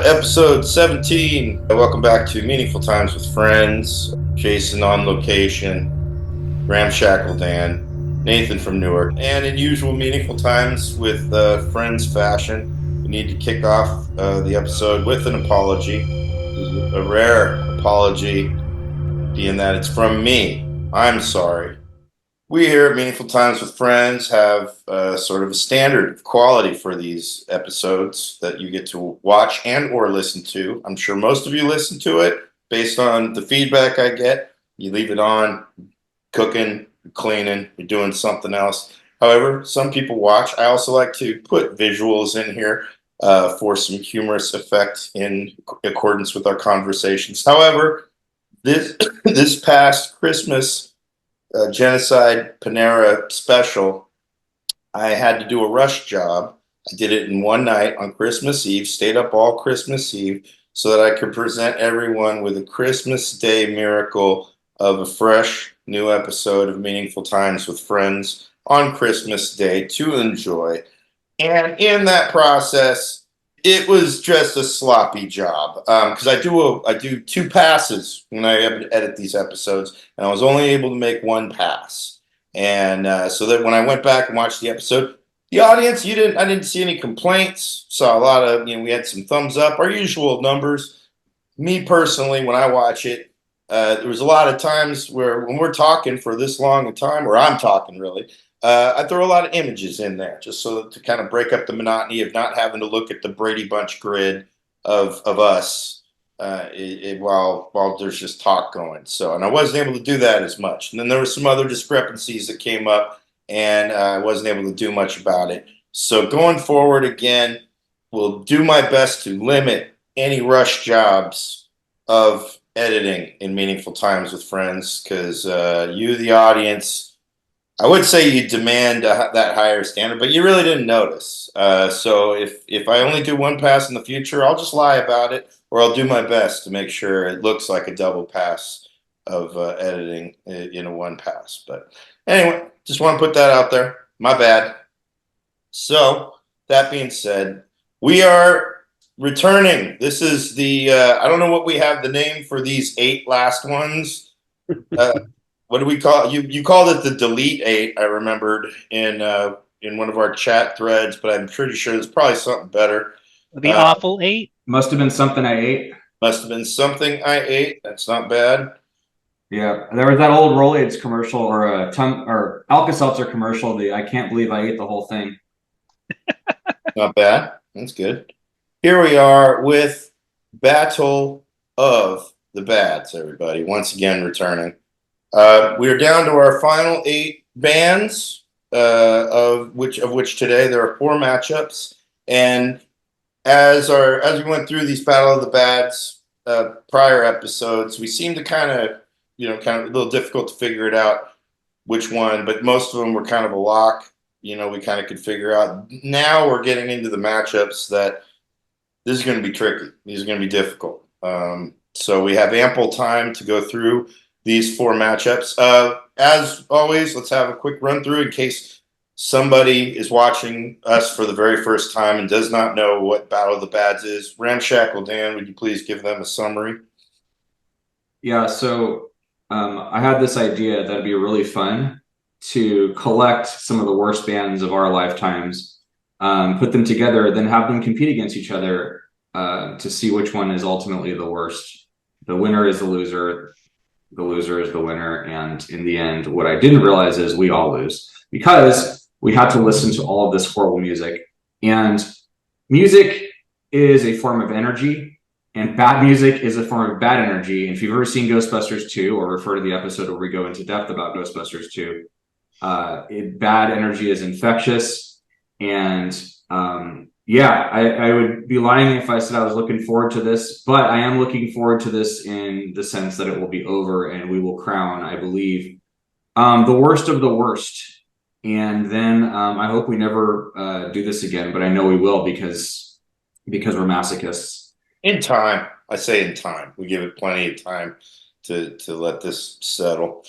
Episode 17. Welcome back to Meaningful Times with Friends. Jason on location, Ramshackle Dan, Nathan from Newark, and in usual Meaningful Times with Friends fashion, we need to kick off the episode with an apology. A rare apology, being that it's from me. I'm sorry. We here at Meaningful Times with Friends have sort of a standard of quality for these episodes that you get to watch and or listen to. I'm sure most of you listen to it based on the feedback I get. You leave it on, cooking, cleaning, you're doing something else. However, some people watch. I also like to put visuals in here for some humorous effect in accordance with our conversations. However, this past Christmas Genocide Panera special, I had to do a rush job. I did it in one night on Christmas Eve, stayed up all Christmas Eve so that I could present everyone with a Christmas Day miracle of a fresh new episode of Meaningful Times with Friends on Christmas Day to enjoy. And in that process, it was just a sloppy job because I do two passes when I edit these episodes, and I was only able to make one pass. And so that when I went back and watched the episode, the audience, I didn't see any complaints. Saw a lot of, we had some thumbs up, our usual numbers. Me personally, when I watch it, there was a lot of times where when we're talking for this long a time, or I'm talking really. I throw a lot of images in there just so to kind of break up the monotony of not having to look at the Brady Bunch grid of us while there's just talk going. So, and I wasn't able to do that as much. And then there were some other discrepancies that came up, and I wasn't able to do much about it. So going forward, again, we'll do my best to limit any rush jobs of editing in Meaningful Times with Friends because you, the audience, I would say you demand that higher standard, but you really didn't notice. So if I only do one pass in the future, I'll just lie about it, or I'll do my best to make sure it looks like a double pass of editing in a one pass. But anyway, just want to put that out there. My bad. So that being said, we are returning. This is the I don't know what we have the name for these 8 last ones. What do we call it? You called it the delete 8. I remembered in one of our chat threads, but I'm pretty sure there's probably something better. The awful 8. Must have been something I ate. Must have been something I ate. That's not bad. Yeah, there was that old Rolaids commercial or or Alka-Seltzer commercial. I can't believe I ate the whole thing. Not bad. That's good. Here we are with Battle of the Bads, everybody. Once again, returning. We are down to our final 8 bands, of which today there are 4 matchups. And as we went through these Battle of the Bads prior episodes, we seemed to kind of a little difficult to figure it out which one, but most of them were kind of a lock. We kind of could figure out. Now we're getting into the matchups that this is going to be tricky. These are going to be difficult. So we have ample time to go through these 4 matchups. As always, let's have a quick run through in case somebody is watching us for the very first time and does not know what Battle of the Bads is. Ramshackle Dan, would you please give them a summary? Yeah, so I had this idea that'd be really fun to collect some of the worst bands of our lifetimes, put them together, then have them compete against each other to see which one is ultimately the worst. The winner is the loser. The loser is the winner. And in the end, what I didn't realize is we all lose because we had to listen to all of this horrible music. And music is a form of energy, and bad music is a form of bad energy. And if you've ever seen Ghostbusters 2 or refer to the episode where we go into depth about Ghostbusters 2, bad energy is infectious. And I would be lying if I said I was looking forward to this, but I am looking forward to this in the sense that it will be over and we will crown, I believe, the worst of the worst. And then I hope we never do this again, but I know we will because we're masochists. In time. I say in time. We give it plenty of time to let this settle.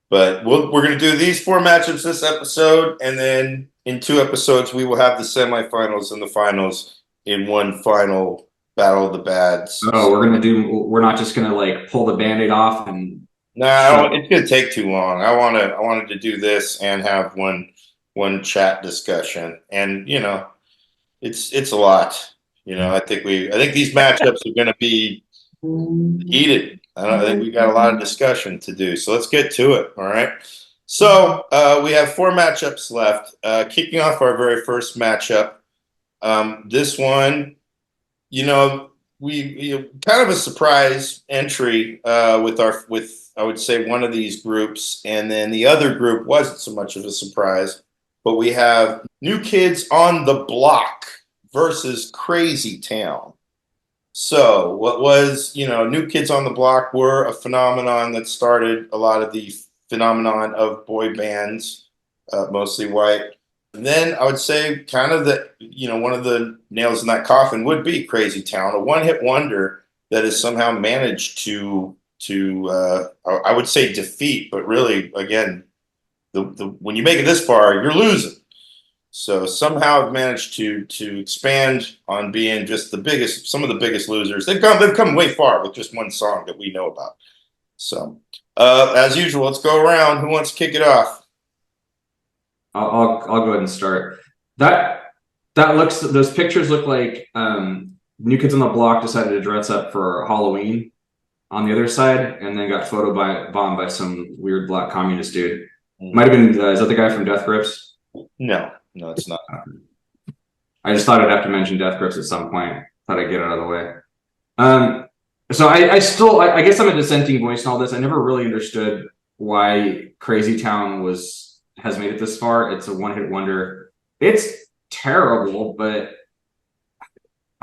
But we're going to do these 4 matchups this episode, and then in 2 episodes, we will have the semifinals and the finals in one final Battle of the Bads. Oh, we're not just gonna like pull the Band-Aid off and No, shove. it's gonna take too long. I wanted to do this and have one chat discussion, and it's a lot. I think these matchups are gonna be heated. I think we got a lot of discussion to do. So let's get to it. All right. So we have four matchups left. Kicking off our very first matchup. This one, you know, we kind of a surprise entry with I would say one of these groups, and then the other group wasn't so much of a surprise. But we have New Kids on the Block versus Crazy Town. So, what was, New Kids on the Block were a phenomenon that started a lot of the phenomenon of boy bands, mostly white. And then I would say kind of one of the nails in that coffin would be Crazy Town, a one-hit wonder that has somehow managed I would say defeat, but really, again, when you make it this far, you're losing. So somehow have managed to expand on being just some of the biggest losers. They've come way far with just one song that we know about. So as usual, let's go around. Who wants to kick it off? I'll go ahead and start. Those pictures look like New Kids on the Block decided to dress up for Halloween on the other side, and then got bombed by some weird black communist dude. Might have been is that the guy from Death Grips? No, it's not. I just thought I'd have to mention Death Grips at some point. Thought I'd get it out of the way. So I guess I'm a dissenting voice in all this. I never really understood why Crazy Town has made it this far. It's a one-hit wonder. It's terrible, but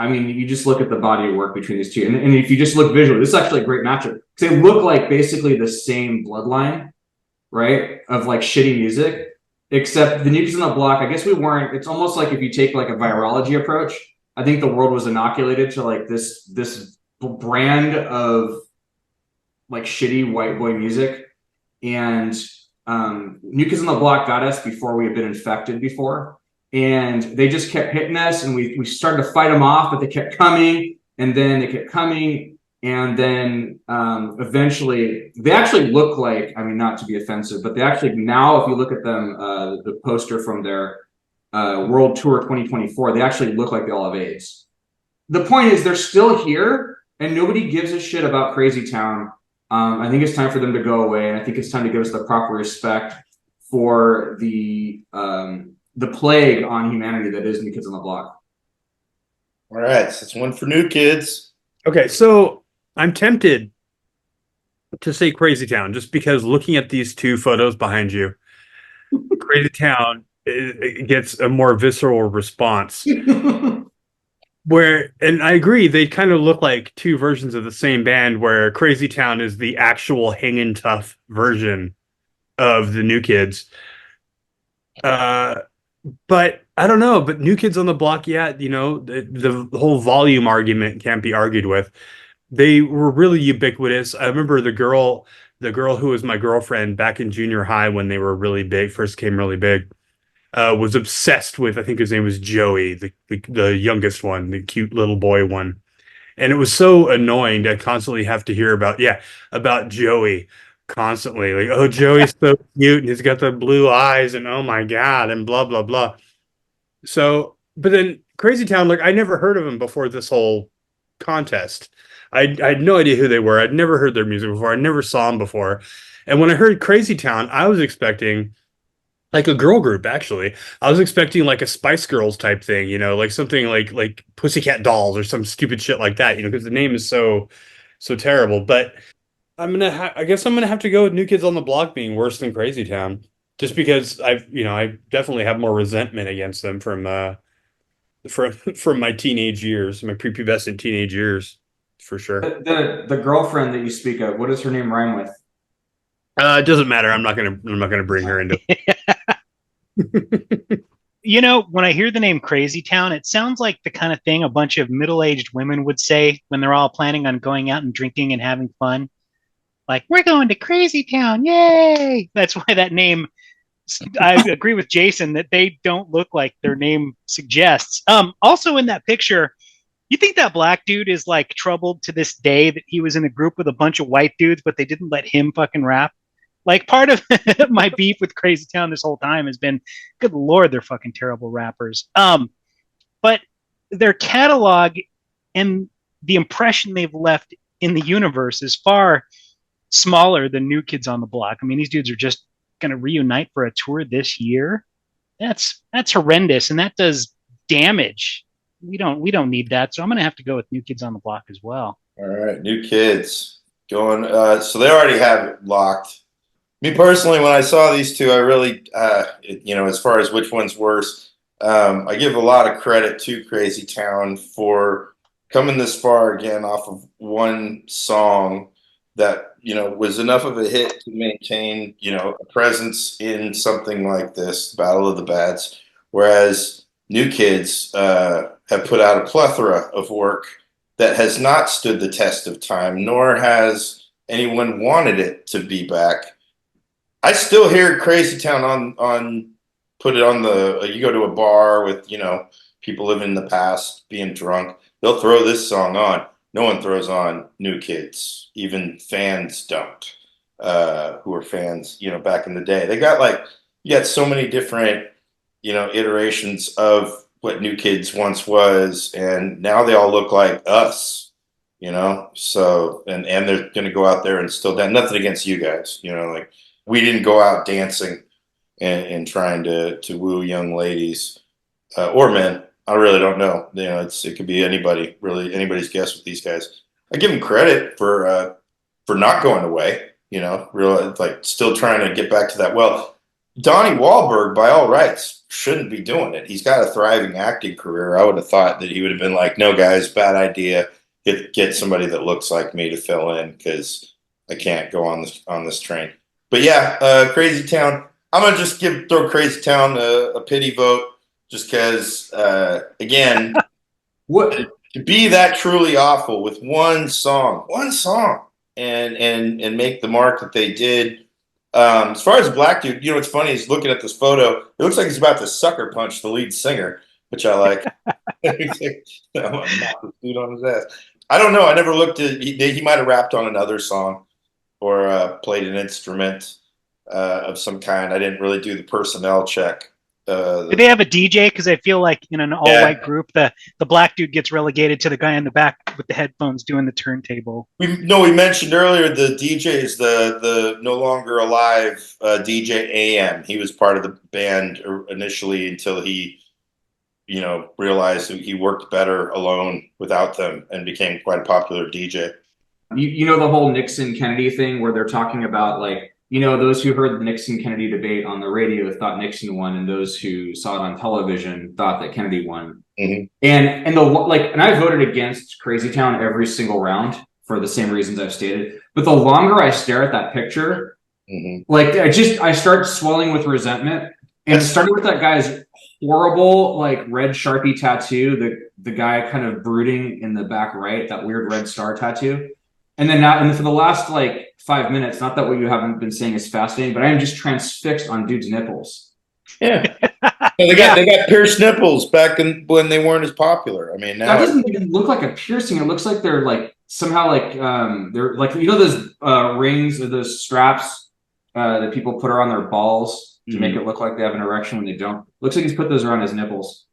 I mean, you just look at the body of work between these two, and if you just look visually, this is actually a great matchup because they look like basically the same bloodline, right? Of like shitty music, except the New Kids on the Block. I guess we weren't. It's almost like if you take like a virology approach. I think the world was inoculated to like this brand of like shitty white boy music, and New Kids on the Block got us before we had been infected before. And they just kept hitting us, and we started to fight them off, but they kept coming, and then they kept coming, and then eventually they actually look like, I mean, not to be offensive, but they actually, now if you look at them, the poster from their World Tour 2024, they actually look like they all have AIDS. The point is they're still here, and nobody gives a shit about Crazy Town. I think it's time for them to go away, and I think it's time to give us the proper respect for the plague on humanity that is New Kids on the Block. All right, so it's one for New Kids. Okay, so I'm tempted to say Crazy Town just because looking at these two photos behind you, Crazy Town it gets a more visceral response. And I agree, they kind of look like two versions of the same band, where Crazy Town is the actual hanging tough version of the New Kids. But I don't know. But New Kids on the Block, yeah, the whole volume argument can't be argued with. They were really ubiquitous. I remember the girl who was my girlfriend back in junior high when they were really big, first came really big, was obsessed with, I think his name was Joey, the youngest one, the cute little boy one. And it was so annoying to constantly have to hear about Joey constantly. Like, oh, Joey's so cute and he's got the blue eyes and oh my God, and blah, blah, blah. So, but then Crazy Town, like I never heard of them before this whole contest. I had no idea who they were. I'd never heard their music before. I never saw them before. And when I heard Crazy Town, I was expecting like a girl group, actually. I was expecting like a Spice Girls type thing, like something like Pussycat Dolls or some stupid shit like that, because the name is so terrible. But I guess I'm gonna have to go with New Kids on the Block being worse than Crazy Town, just because I definitely have more resentment against them from my teenage years, my prepubescent teenage years, for sure. The girlfriend that you speak of, what does her name rhyme with? It doesn't matter. I'm not gonna bring her into it. When I hear the name Crazy Town, it sounds like the kind of thing a bunch of middle-aged women would say when they're all planning on going out and drinking and having fun. Like, we're going to Crazy Town, yay! That's why that name, I agree with Jason that they don't look like their name suggests. Also in that picture, You think that black dude is like troubled to this day that he was in a group with a bunch of white dudes, but they didn't let him fucking rap? Like part of my beef with Crazy Town this whole time has been, good lord, they're fucking terrible rappers. But their catalog and the impression they've left in the universe is far smaller than New Kids on the Block. I mean, these dudes are just going to reunite for a tour this year. That's horrendous, and that does damage. We don't need that. So I'm going to have to go with New Kids on the Block as well. All right, New Kids going. So they already have it locked. Me personally, when I saw these two, I really, as far as which one's worse, I give a lot of credit to Crazy Town for coming this far again off of one song that, was enough of a hit to maintain, a presence in something like this, Battle of the Bats. Whereas New Kids have put out a plethora of work that has not stood the test of time, nor has anyone wanted it to be back. I still hear Crazy Town on put it on you go to a bar with, people living in the past, being drunk. They'll throw this song on. No one throws on New Kids. Even fans don't, who were fans, back in the day. They got you got so many different, iterations of what New Kids once was, and now they all look like us, so, and they're going to go out there and still dance. Nothing against you guys, we didn't go out dancing and trying to woo young ladies, or men. I really don't know. It could be anybody, really anybody's guess with these guys. I give them credit for not going away, real still trying to get back to that. Well, Donnie Wahlberg, by all rights, shouldn't be doing it. He's got a thriving acting career. I would have thought that he would have been like, no, guys, bad idea. Get somebody that looks like me to fill in because I can't go on this train. But yeah, Crazy Town. I'm gonna just throw Crazy Town a pity vote, just because again, what to be that truly awful with one song, and make the mark that they did. As far as the black dude, what's funny is looking at this photo, it looks like he's about to sucker punch the lead singer, which I like. I'm gonna knock this dude on his ass. I don't know. I never looked at. He might have rapped on another song or played an instrument of some kind. I didn't really do the personnel check. Do they have a DJ? Because I feel like in an all-white group, the black dude gets relegated to the guy in the back with the headphones doing the turntable. We mentioned earlier the DJ is the no longer alive DJ AM. He was part of the band initially until he, realized he worked better alone without them and became quite a popular DJ. You know the whole Nixon Kennedy thing where they're talking about those who heard the Nixon Kennedy debate on the radio thought Nixon won, and those who saw it on television thought that Kennedy won. Mm-hmm. And I voted against Crazy Town every single round for the same reasons I've stated. But the longer I stare at that picture, mm-hmm. I start swelling with resentment. And starting with that guy's horrible red Sharpie tattoo, the guy kind of brooding in the back right, that weird red star tattoo. And then now, and for the last 5 minutes, not that what you haven't been saying is fascinating, but I am just transfixed on dude's nipples. Yeah, they got pierced nipples back when they weren't as popular. I mean, now that doesn't even look like a piercing. It looks like they're somehow they're those rings or those straps that people put around their balls to make it look like they have an erection when they don't. Looks like he's put those around his nipples.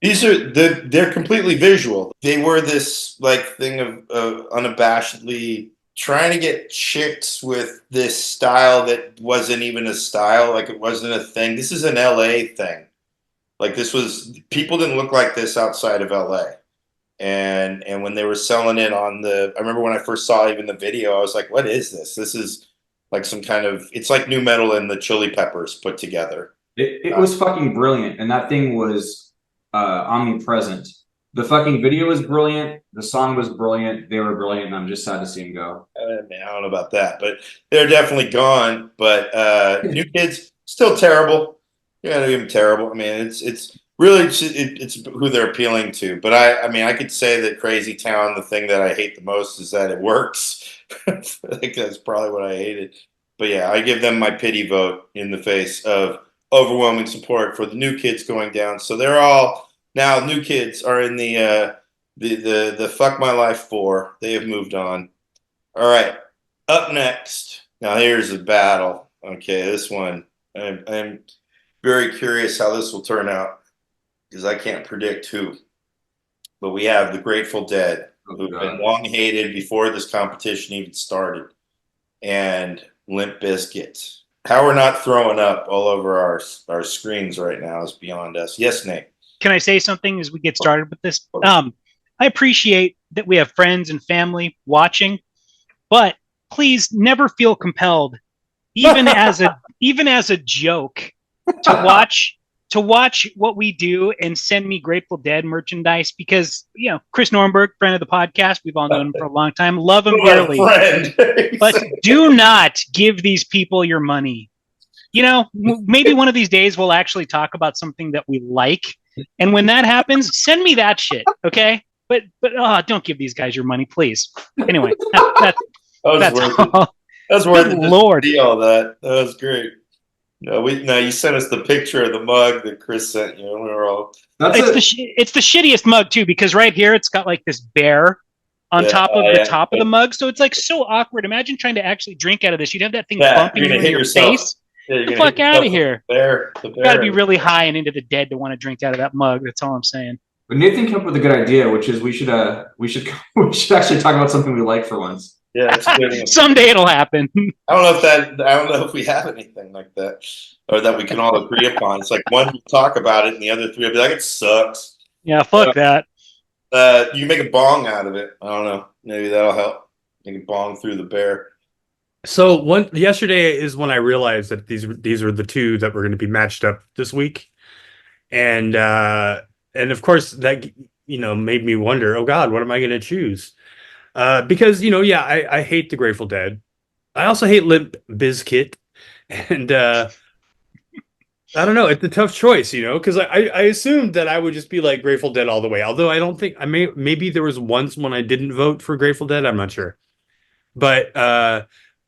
They're completely visual. They were this thing of unabashedly trying to get chicks with this style that wasn't even a style, it wasn't a thing. This is an LA thing. People didn't look like this outside of LA. And when they were selling it I remember when I first saw even the video, I was like, what is this? This is some kind of, it's like new metal and the Chili Peppers put together. It was fucking brilliant. And that thing was omnipresent. The fucking video was brilliant. The song was brilliant. They were brilliant, and I'm just sad to see them go. I don't know about that, but they're definitely gone. But New Kids still terrible. Yeah, even terrible. I mean, it's really it's who they're appealing to. But I could say that Crazy Town, the thing that I hate the most is that it works. I think that's probably what I hated. But yeah, I give them my pity vote in the face of overwhelming support for the New Kids going down. So they're all now New Kids are in the The Fuck My Life 4, they have moved on. All right, up next. Now here's a battle. Okay, this one, I'm very curious how this will turn out because I can't predict who. But we have the Grateful Dead, who've been long hated before this competition even started, and Limp Bizkit. How we're not throwing up all over our screens right now is beyond us. Yes, Nate. Can I say something as we get started with this? I appreciate that we have friends and family watching, but please never feel compelled, even as a joke, to watch what we do and send me Grateful Dead merchandise because Chris Nornberg, friend of the podcast, we've all known him for a long time, love him dearly. But do not give these people your money. Maybe one of these days we'll actually talk about something that we like, and when that happens, send me that shit, okay? But don't give these guys your money, please. Anyway, that's all. That's worth it. Lord, see all that. That was great. No, you sent us the picture of the mug that Chris sent you. And we were all. It's the shittiest mug too, because right here it's got like this bear on top of the top of the mug, so it's like so awkward. Imagine trying to actually drink out of this. You'd have that thing bumping you in your face. Get the fuck out of here! The bear. You got to be really high and into the dead to want to drink out of that mug. That's all I'm saying. But Nathan came up with a good idea, which is we should actually talk about something we like for once. Yeah, that's good. Someday it'll happen. I don't know if we have anything like that, or that we can all agree upon. It's like one will talk about it, and the other three will be like, "It sucks." Yeah, fuck that. You can make a bong out of it. I don't know. Maybe that'll help. You can bong through the bear. So yesterday is when I realized that these are the two that were going to be matched up this week, and of course that made me wonder, oh God, what am I going to choose? Because I hate the Grateful Dead. I also hate Limp Bizkit, and I don't know. It's a tough choice, because I assumed that I would just be like Grateful Dead all the way. Although I don't think maybe there was once when I didn't vote for Grateful Dead. I'm not sure, but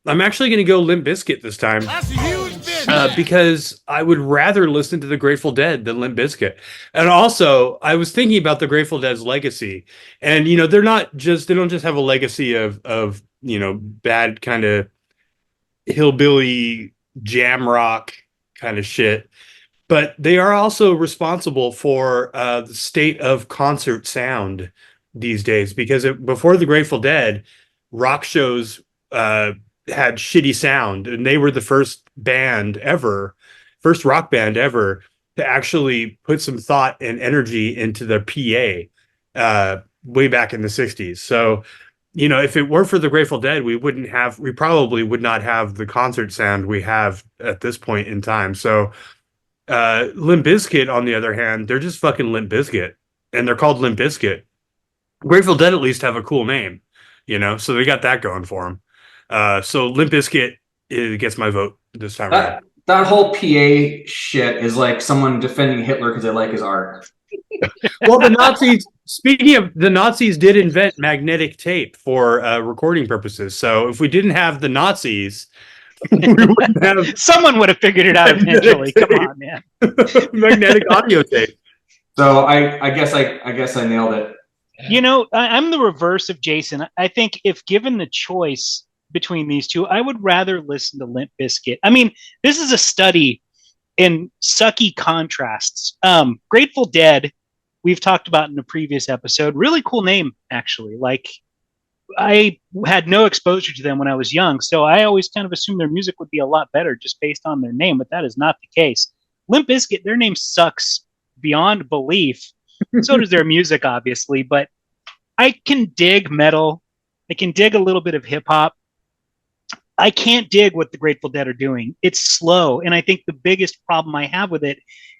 I'm actually going to go Limp Bizkit this time. That's a huge bitch. Because I would rather listen to the Grateful Dead than Limp Bizkit. And also, I was thinking about the Grateful Dead's legacy. And, they don't just have a legacy of bad kind of hillbilly jam rock kind of shit. But they are also responsible for the state of concert sound these days. Because before the Grateful Dead, rock shows had shitty sound, and they were the first rock band ever to actually put some thought and energy into the PA way back in the 60s. So, if it were for the Grateful Dead, we probably would not have the concert sound we have at this point in time. So Limp Bizkit, on the other hand, they're just fucking Limp Bizkit, and they're called Limp Bizkit. Grateful Dead at least have a cool name, so they got that going for them. So Limp Bizkit gets my vote this time around. That whole PA shit is like someone defending Hitler because they like his art. Well, speaking of the Nazis, did invent magnetic tape for recording purposes. So if we didn't have the Nazis, we wouldn't have someone would have figured it out eventually. Come on, man. Magnetic audio tape. So I guess I nailed it. I'm the reverse of Jason. I think if given the choice between these two, I would rather listen to Limp Bizkit. I mean, this is a study in sucky contrasts. Grateful Dead, we've talked about in a previous episode. Really cool name, actually. Like, I had no exposure to them when I was young, so I always kind of assumed their music would be a lot better just based on their name, but that is not the case. Limp Bizkit, their name sucks beyond belief. So does their music, obviously, but I can dig metal. I can dig a little bit of hip hop. I can't dig what the Grateful Dead are doing. It's slow, and I think the biggest problem I have with it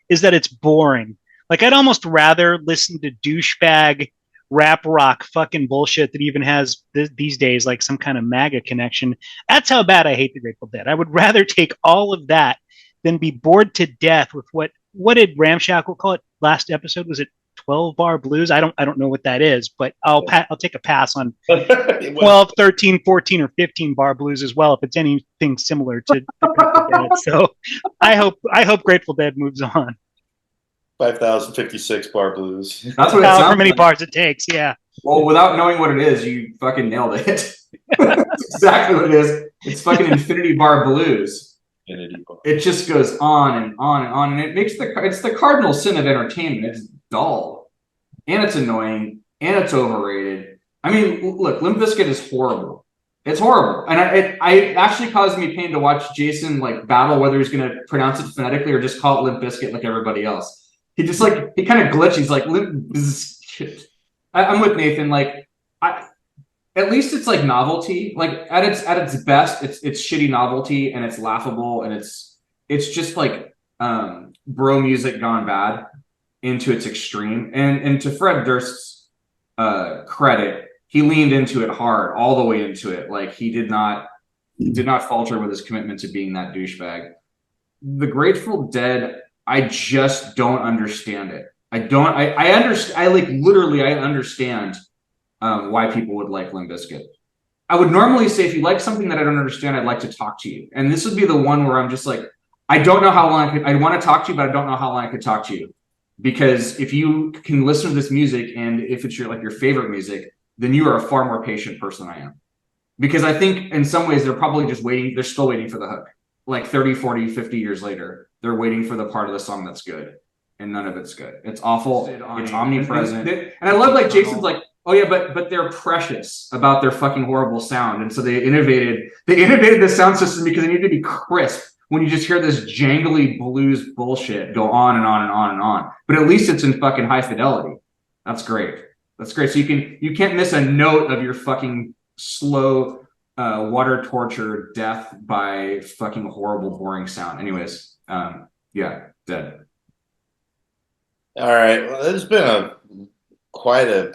is that it's boring. Like, I'd almost rather listen to douchebag rap rock fucking bullshit that even has these days like some kind of MAGA connection. That's how bad I hate the Grateful Dead. I would rather take all of that than be bored to death with what did Ramshackle call it last episode? Was it 12-bar blues? I don't know what that is, but I'll take a pass on 12, 13, 14, or 15-bar blues as well if it's anything similar to Grateful Dead. So I hope Grateful Dead moves on. 5056 bar blues. That's what it However sounds many like. bars it takes, yeah. Well, without knowing what it is, you fucking nailed it. That's exactly what it is. It's fucking Infinity Bar Blues. Infinity bar. It just goes on and on and on, and it's the cardinal sin of entertainment. It's dull, and it's annoying, and it's overrated. I mean, look, Limp Bizkit is horrible. It's horrible, and it actually caused me pain to watch Jason like battle whether he's going to pronounce it phonetically or just call it Limp Bizkit like everybody else. He just like he kind of glitches. He's like Limp Bizkit. I'm with Nathan. Like, at least it's like novelty. Like at its best, it's shitty novelty and it's laughable and it's just like bro music gone bad into its extreme. And to Fred Durst's credit, he leaned into it hard, all the way into it. Like he did not falter with his commitment to being that douchebag. The Grateful Dead, I just don't understand it. I understand. I like literally. I understand why people would like Limp Bizkit. I would normally say if you like something that I don't understand, I'd like to talk to you. And this would be the one where I'm just like, I don't know how long I want to talk to you, but I don't know how long I could talk to you. Because if you can listen to this music and if it's your favorite music, then you are a far more patient person than I am. Because I think in some ways they're probably just waiting. They're still waiting for the hook. Like 30, 40, 50 years later, they're waiting for the part of the song that's good. And none of it's good. It's awful. It's omnipresent. And I love like Jason's like, oh yeah, but they're precious about their fucking horrible sound. And so they innovated the sound system because it needed to be crisp when you just hear this jangly blues bullshit go on and on and on and on. But at least it's in fucking high fidelity. That's great. That's great. So you can't miss a note of your fucking slow water torture death by fucking horrible boring sound. Anyways, yeah, dead. All right. Well, there's been quite a,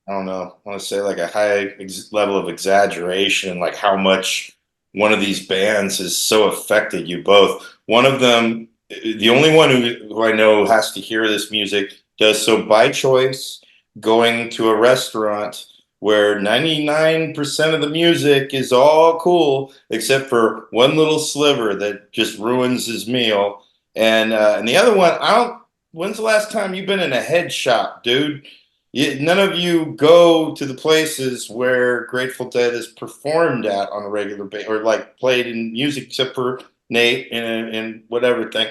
I don't know, I want to say like a high level of exaggeration, like how much one of these bands has so affected you both. One of them, the only one who I know has to hear this music, does so by choice, going to a restaurant where 99% of the music is all cool, except for one little sliver that just ruins his meal. And the other one, when's the last time you've been in a head shop, dude? None of you go to the places where Grateful Dead is performed at on a regular basis, or like played in music, except for Nate and whatever thing.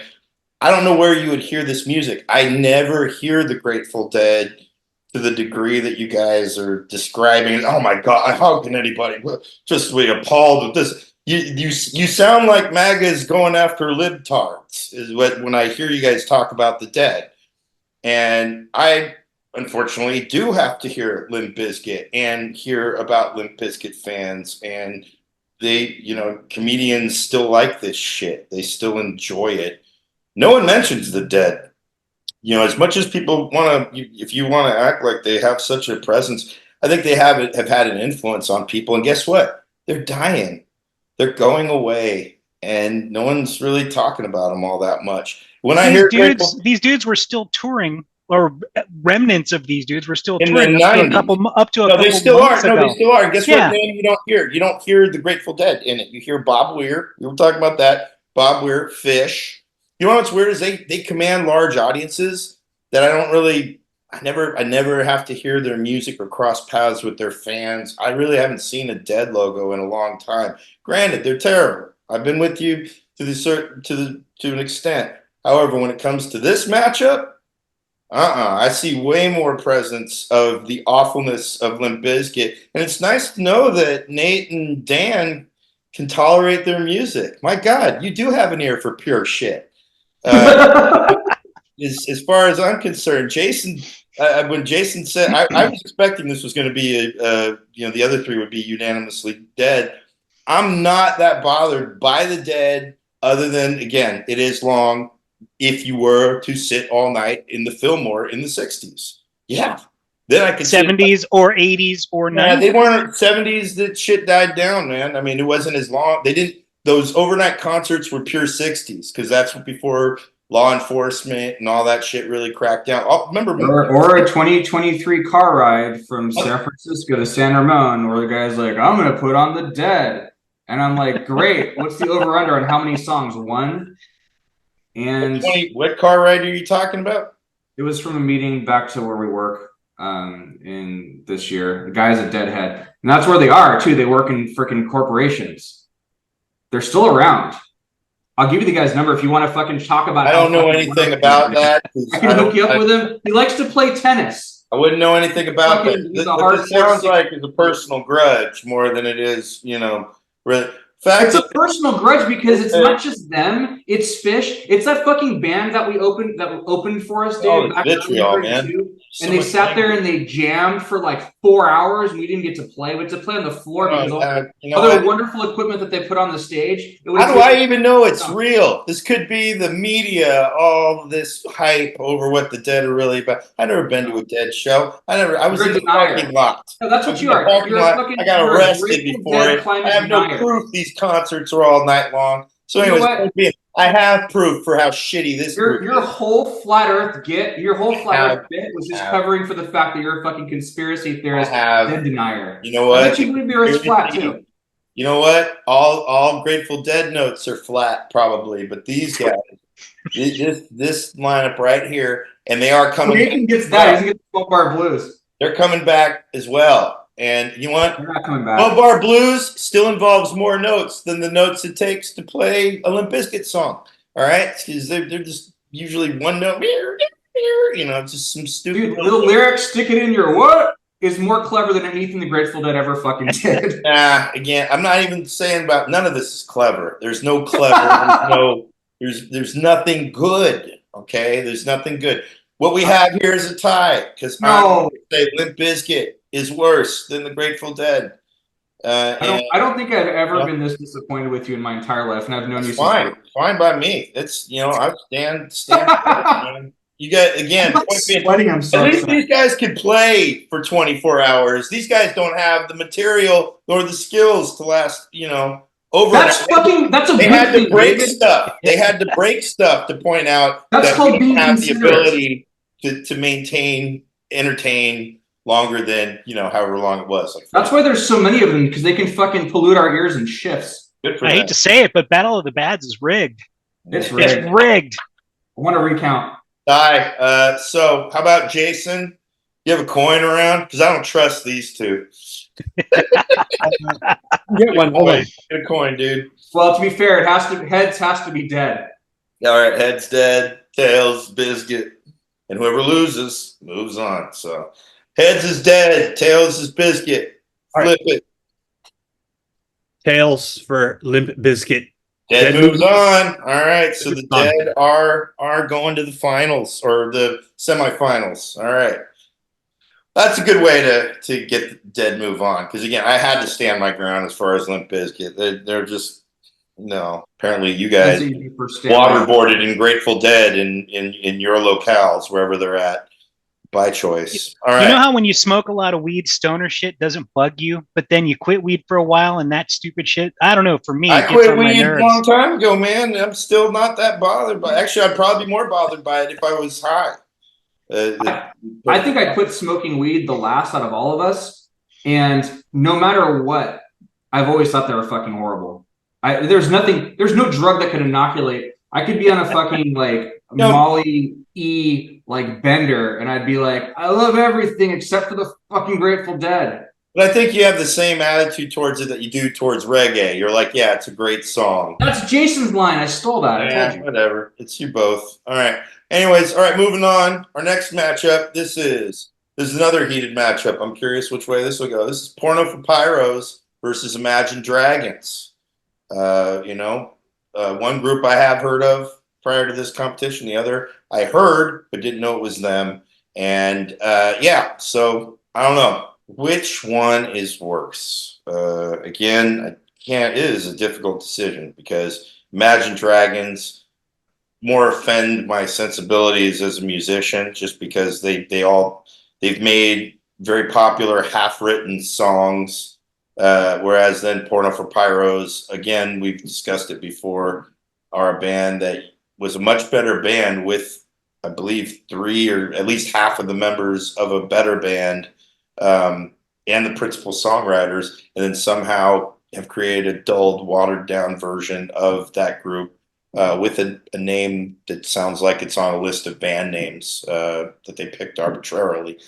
I don't know where you would hear this music. I never hear the Grateful Dead to the degree that you guys are describing. Oh my God, how can anybody just be appalled with this? You sound like MAGA is going after libtards, is what when I hear you guys talk about the Dead. And I unfortunately do have to hear Limp Bizkit and hear about Limp Bizkit fans, and they, comedians still like this shit. They still enjoy it. No one mentions the Dead. As much as people want to, if you want to act like they have such a presence, I think they have had an influence on people. And guess what? They're dying. They're going away, and no one's really talking about them all that much. When These dudes were still touring, or remnants of these dudes were still in touring the up to 90s. a couple months ago. They still are. No, they still are. And guess what name you don't hear? You don't hear the Grateful Dead in it. You hear Bob Weir. We were talking about that. Bob Weir, Fish. You know what's weird is they command large audiences that I never have to hear their music or cross paths with their fans. I really haven't seen a Dead logo in a long time. Granted, they're terrible. I've been with you to an extent. However, when it comes to this matchup, I see way more presence of the awfulness of Limp Bizkit. And it's nice to know that Nate and Dan can tolerate their music. My God, you do have an ear for pure shit. As far as I'm concerned, Jason, when Jason said, I was expecting this was going to be the other three would be unanimously Dead. I'm not that bothered by the Dead, other than, again, it is long. If you were to sit all night in the Fillmore in the 60s, yeah, then I could 70s or 80s or 90s. They weren't 70s. That shit died down, man. I mean, it wasn't as long. They didn't. Those overnight concerts were pure 60s because that's before law enforcement and all that shit really cracked down. Remember, or a 2023 car ride from San Francisco to San Ramon where the guy's like, I'm going to put on the Dead. And I'm like, great. What's the over-under on how many songs? One? And What car ride are you talking about? it was from a meeting back to where we work in this year. The guy's a deadhead. And that's where they are, too. They work in freaking corporations. They're still around. I'll give you the guy's number if you want to fucking talk about I don't know anything about that. I can hook you up with him. He likes to play tennis. I wouldn't know anything about that. This sounds like it's a personal grudge more than it is, really. It's a personal grudge because it's not just them. It's Fish. It's that fucking band that opened for us, dude. Oh, vitriol, man. And they sat there and they jammed for like 4 hours, and we didn't get to play. We had to play on the floor because all the other wonderful equipment that they put on the stage. How do I even know it's real? This could be the media, all this hype over what the Dead are really about. I've never been to a Dead show. I was in the parking lot. No, that's what you are. I got arrested before it. I have no proof these concerts are all night long. So anyways, I have proof for how shitty this your whole flat earth bit was just covering for the fact that you're a fucking conspiracy theorist and denier. You know what? I bet you believe the earth's flat too. You know what? All Grateful Dead notes are flat probably, but these guys, this lineup right here, and they are coming. Nathan gets that. He's gonna get the 12 Bar Blues. They're coming back as well. And you want they're not coming back. 12 Bar Blues still involves more notes than the notes it takes to play a Limp Bizkit song. All right, because they're just usually one note. Just some stupid. Dude, the lyrics "stick it in your what" is more clever than anything the Grateful Dead ever fucking did. Again, I'm not even saying about none of this is clever. There's no clever. There's nothing good. Okay, there's nothing good. What we have here is a tie because I say Limp Bizkit is worse than the Grateful Dead. I don't think I've ever been this disappointed with you in my entire life, and I've known you. Fine by me. It's I stand. You got again. I'm so at least these guys could play for 24 hours. These guys don't have the material nor the skills to last. Over. That's a. They had to break stuff. They had to break stuff to point out that we don't have the ability to maintain, entertain longer than however long it was. That's why there's so many of them, because they can fucking pollute our ears in shifts. I hate to say it, but Battle of the Bads is rigged. It's rigged. I want to recount. So how about Jason? You have a coin around? Because I don't trust these two. Get one. Hold on. Get a coin, dude. Well, to be fair, heads has to be dead. All right, heads dead, tails biscuit, and whoever loses moves on. So heads is dead, tails is biscuit. Flip it. Tails for Limp Bizkit. Dead moves on. All right, so the Dead are going to the finals or the semifinals. All right. That's a good way to get the Dead move on. Because, again, I had to stand my ground as far as Limp Bizkit. They're just, apparently you guys waterboarded in Grateful Dead in your locales, wherever they're at, by choice. All right. You know how when you smoke a lot of weed, stoner shit doesn't bug you, but then you quit weed for a while and that stupid shit? I don't know. For me, I quit weed a long time ago, man. I'm still not that bothered by it. Actually, I'd probably be more bothered by it if I was high. I think I quit smoking weed the last out of all of us, and no matter what, I've always thought they were fucking horrible. There's no drug that could inoculate. I could be on a fucking Molly bender, and I'd be like, I love everything except for the fucking Grateful Dead. But I think you have the same attitude towards it that you do towards reggae. You're like, yeah, it's a great song. That's Jason's line. I stole that. I told you. Whatever. It's you both. All right. Anyways, all right, moving on. Our next matchup, this is another heated matchup. I'm curious which way this will go. This is Porno for Pyros versus Imagine Dragons. One group I have heard of prior to this competition. The other I heard but didn't know it was them. And so I don't know. Which one is worse? Again, it is a difficult decision because Imagine Dragons more offend my sensibilities as a musician just because they've made very popular half-written songs, whereas then Porno for Pyros, again, we've discussed it before, are a band that was a much better band with, I believe, 3 or at least half of the members of a better band and the principal songwriters, and then somehow have created a dulled, watered-down version of that group with a name that sounds like it's on a list of band names that they picked arbitrarily.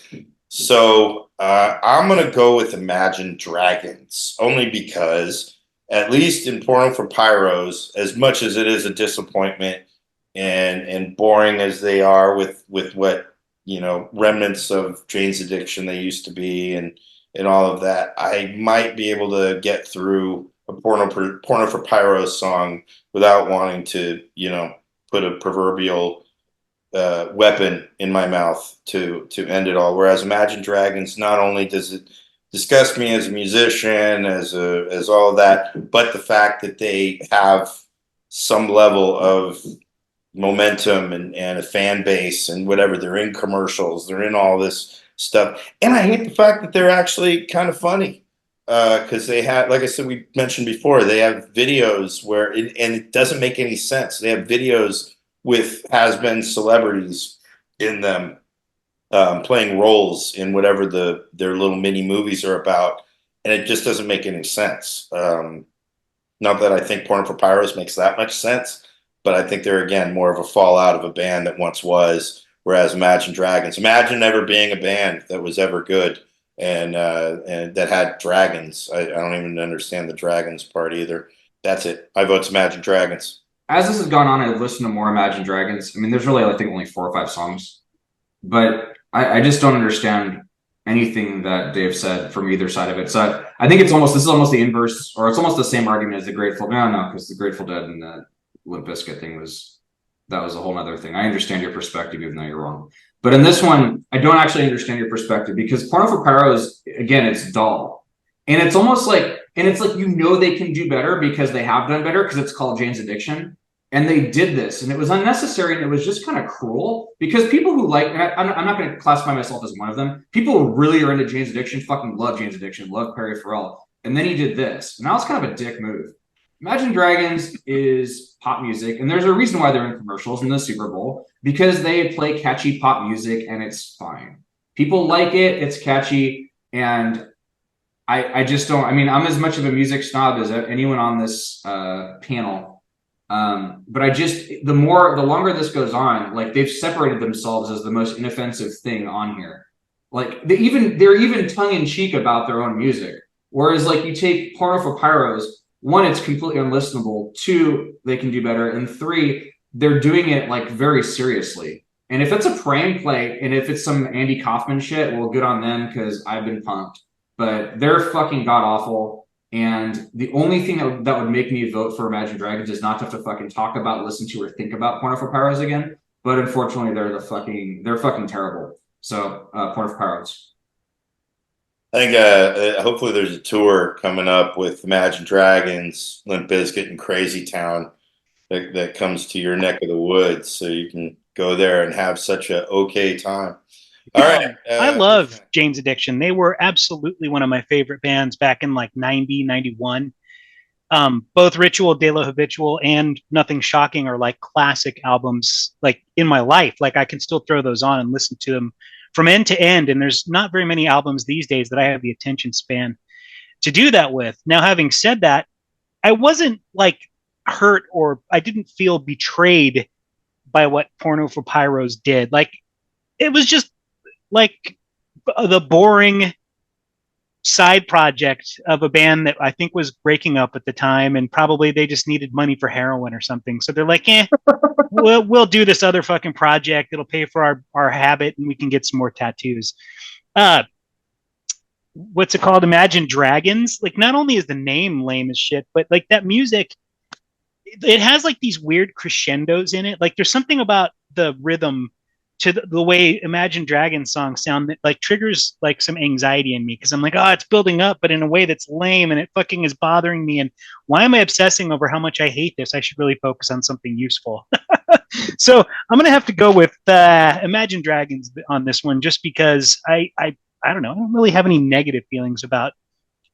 So I'm going to go with Imagine Dragons, only because, at least in Porno for Pyros, as much as it is a disappointment and boring as they are with what, remnants of Jane's Addiction they used to be and all of that, I might be able to get through a Porno for Pyros song without wanting to, put a proverbial weapon in my mouth to end it all. Whereas Imagine Dragons, not only does it disgust me as a musician, as all of that, but the fact that they have some level of momentum and a fan base and whatever. They're in commercials, they're in all this stuff, and I hate the fact that they're actually kind of funny. Because they have, like I said, we mentioned before, they have videos where, and it doesn't make any sense. They have videos with has-been celebrities in them, playing roles in whatever their little mini movies are about, and it just doesn't make any sense. Not that I think Porn for Pyros makes that much sense, but I think they're, again, more of a fallout of a band that once was. Whereas Imagine Dragons, imagine never being a band that was ever good and that had dragons. I don't even understand the dragons part either. That's it. I vote Imagine Dragons. As this has gone on, I've listened to more Imagine Dragons. I mean, there's really, I think, only 4 or 5 songs, but I just don't understand anything that Dave said from either side of it. So I think this is almost the inverse, or it's almost the same argument as the Grateful. No, because the Grateful Dead and the Limp Bizkit thing was a whole other thing. I understand your perspective, even though you're wrong. But in this one, I don't actually understand your perspective, because Porno for Pyros, again, it's dull. And it's almost like, they can do better because they have done better, because it's called Jane's Addiction. And they did this, and it was unnecessary, and it was just kind of cruel, because people who like, I'm not going to classify myself as one of them. People who really are into Jane's Addiction fucking love Jane's Addiction, love Perry Farrell. And then he did this. And that was kind of a dick move. Imagine Dragons is pop music, and there's a reason why they're in commercials in the Super Bowl, because they play catchy pop music, and it's fine. People like it, it's catchy, and I just don't, I mean, I'm as much of a music snob as anyone on this panel, but the longer this goes on, like, they've separated themselves as the most inoffensive thing on here. Like, they're even tongue-in-cheek about their own music, whereas, like, you take Porno for Pyros, 1, it's completely unlistenable. 2, they can do better. And 3, they're doing it, like, very seriously. And if it's a prank, like, and if it's some Andy Kaufman shit, well, good on them, because I've been punked. But they're fucking god awful. And the only thing that would make me vote for Imagine Dragons is not to have to fucking talk about, listen to, or think about Porno for Pyros again. But unfortunately, they're fucking terrible. So Porno for Pyros. I think hopefully there's a tour coming up with Imagine Dragons, Limp Bizkit, and Crazy Town that comes to your neck of the woods, so you can go there and have such a okay time. All right. I love Jane's Addiction. They were absolutely one of my favorite bands back in like 90, 91. Both Ritual, De La Habitual, and Nothing Shocking are like classic albums, like, in my life. Like, I can still throw those on and listen to them from end to end. And there's not very many albums these days that I have the attention span to do that with. Now, having said that, I wasn't like hurt, or I didn't feel betrayed by what Porno for Pyros did. Like, it was just like the boring side project of a band that I think was breaking up at the time, and probably they just needed money for heroin or something. So they're like, we'll do this other fucking project. It'll pay for our habit, and we can get some more tattoos. What's it called? Imagine Dragons. Like, not only is the name lame as shit, but like that music, it has like these weird crescendos in it. Like, there's something about the rhythm to the way Imagine Dragons songs sound that like triggers like some anxiety in me, because I'm like, oh, it's building up, but in a way that's lame, and it fucking is bothering me. And why am I obsessing over how much I hate this? I should really focus on something useful. So I'm gonna have to go with Imagine Dragons on this one, just because I don't know, I don't really have any negative feelings about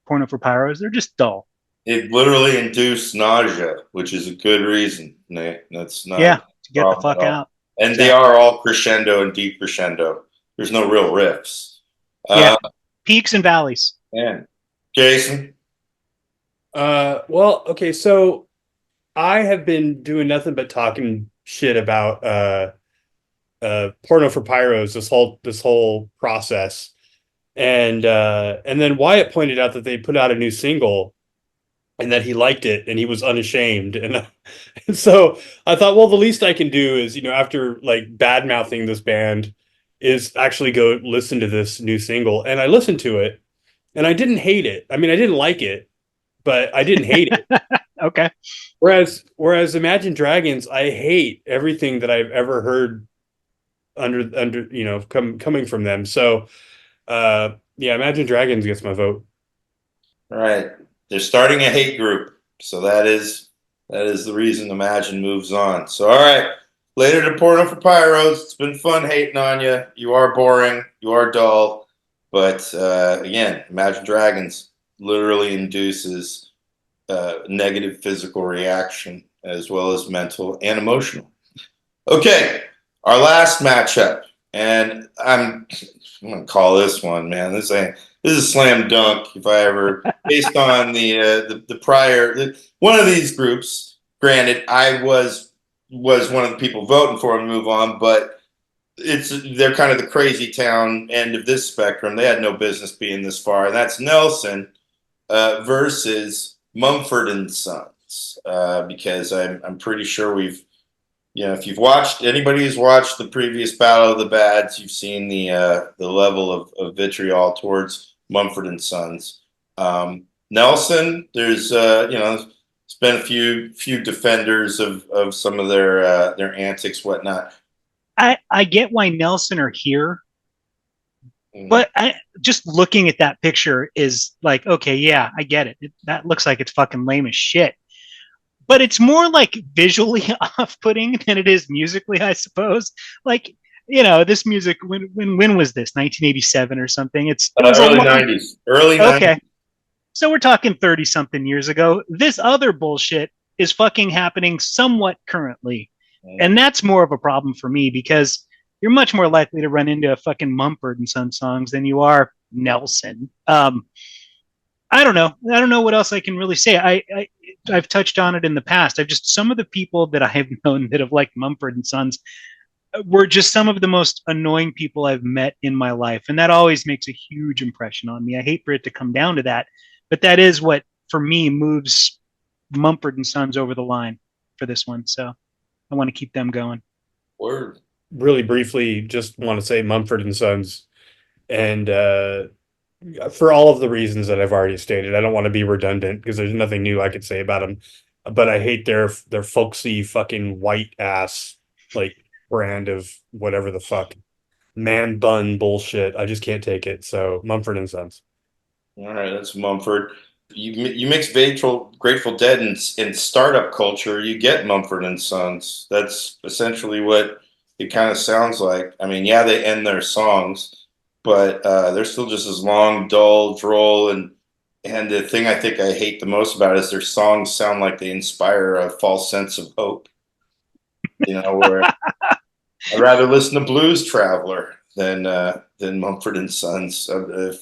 Porno for Pyros. They're just dull. It literally induced nausea, which is a good reason, Nate. That's not to get the fuck out. And they are all crescendo and decrescendo. There's no real riffs. Peaks and valleys. And Jason? Well, okay, so I have been doing nothing but talking shit about Porno for Pyros this whole process. And then Wyatt pointed out that they put out a new single and that he liked it and he was unashamed. And so I thought, well, the least I can do is, after like bad mouthing this band, is actually go listen to this new single. And I listened to it and I didn't hate it. I mean, I didn't like it, but I didn't hate it. Okay. Whereas Imagine Dragons, I hate everything that I've ever heard under coming from them. So yeah, Imagine Dragons gets my vote. All right. They're starting a hate group. So that is the reason Imagine moves on. So all right. Later to Porno for Pyros. It's been fun hating on you. You are boring. You are dull. But again, Imagine Dragons literally induces negative physical reaction as well as mental and emotional. Okay, our last matchup, and I'm gonna call this one, man. This is a slam dunk. If I ever, based on the prior one of these groups. Granted, I was one of the people voting for them to move on, but they're kind of the crazy town end of this spectrum. They had no business being this far, and that's Nelson versus Mumford and Sons, because I'm pretty sure if you've watched, anybody who's watched the previous Battle of the Bads, you've seen the level of vitriol towards Mumford and Sons. Nelson, there's it's been a few defenders of some of their antics, whatnot. I get why Nelson are here, but just looking at that picture is like, okay, yeah, I get it. That looks like it's fucking lame as shit. But it's more like visually off-putting than it is musically, I suppose. Like, this music. When was this? 1987 or something? It was early 90s. Early 90s. Okay, so we're talking 30-something years ago. This other bullshit is fucking happening somewhat currently. And that's more of a problem for me because you're much more likely to run into a fucking Mumford and Son songs than you are Nelson. I don't know. I don't know what else I can really say. I've touched on it in the past. Some of the people that I have known that have liked Mumford and Sons were just some of the most annoying people I've met in my life. And that always makes a huge impression on me. I hate for it to come down to that, but that is what, for me, moves Mumford and Sons over the line for this one. So I want to keep them going. Word. Really briefly, just want to say Mumford and Sons, and for all of the reasons that I've already stated. I don't want to be redundant because there's nothing new I could say about them, but I hate their folksy fucking white ass like brand of whatever the fuck man bun bullshit. I just can't take it. So Mumford and Sons. All right, that's Mumford. You mix Grateful Dead and startup culture, you get Mumford and Sons. That's essentially what it kind of sounds like. I mean, yeah, they end their songs, but they're still just as long, dull, droll, and the thing I think I hate the most about it is their songs sound like they inspire a false sense of hope. Where I'd rather listen to Blues Traveler than Mumford and Sons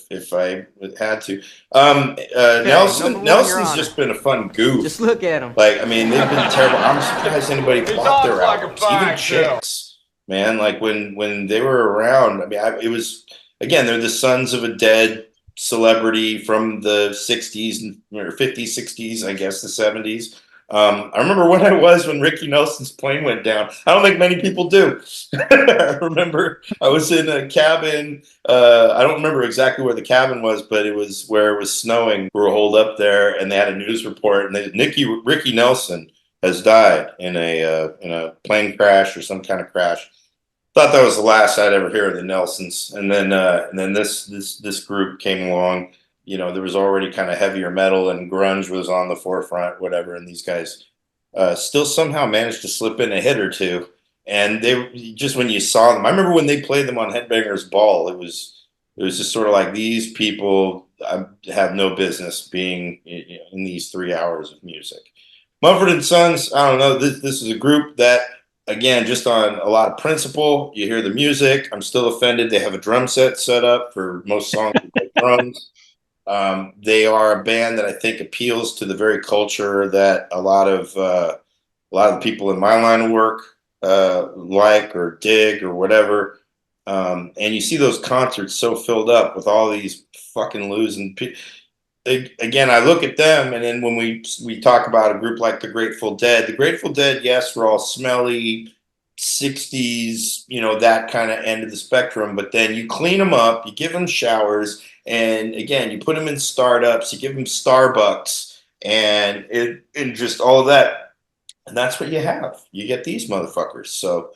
if I had to. Nelson's just been a fun goof. Just look at him. Like, I mean, they've been terrible. I'm surprised anybody bought their albums. Even Chicks, man. Like when they were around. I mean, it was, again, they're the sons of a dead celebrity from the 60s or 50s, 60s, I guess the 70s. I remember when Ricky Nelson's plane went down. I don't think many people do. I remember I was in a cabin. I don't remember exactly where the cabin was, but it was where it was snowing. We were holed up there, and they had a news report. And Ricky Nelson has died in a plane crash or some kind of crash. Thought that was the last I'd ever hear of the Nelsons. And then this group came along. There was already kind of heavier metal and grunge was on the forefront, whatever. And these guys still somehow managed to slip in a hit or two. And they just, when you saw them, I remember when they played them on Headbangers Ball, it was just sort of like, these people have no business being in these 3 hours of music. Mumford and Sons, I don't know. This is a group that, again, just on a lot of principle, you hear the music. I'm still offended. They have a drum set up for most songs with drums. They are a band that I think appeals to the very culture that a lot of a lot of the people in my line of work like or dig or whatever. And you see those concerts so filled up with all these fucking losing people. Again, I look at them, and then when we talk about a group like the Grateful Dead, yes, we're all smelly, 60s, that kind of end of the spectrum. But then you clean them up, you give them showers, and again, you put them in startups, you give them Starbucks, and just all of that, and that's what you have. You get these motherfuckers. So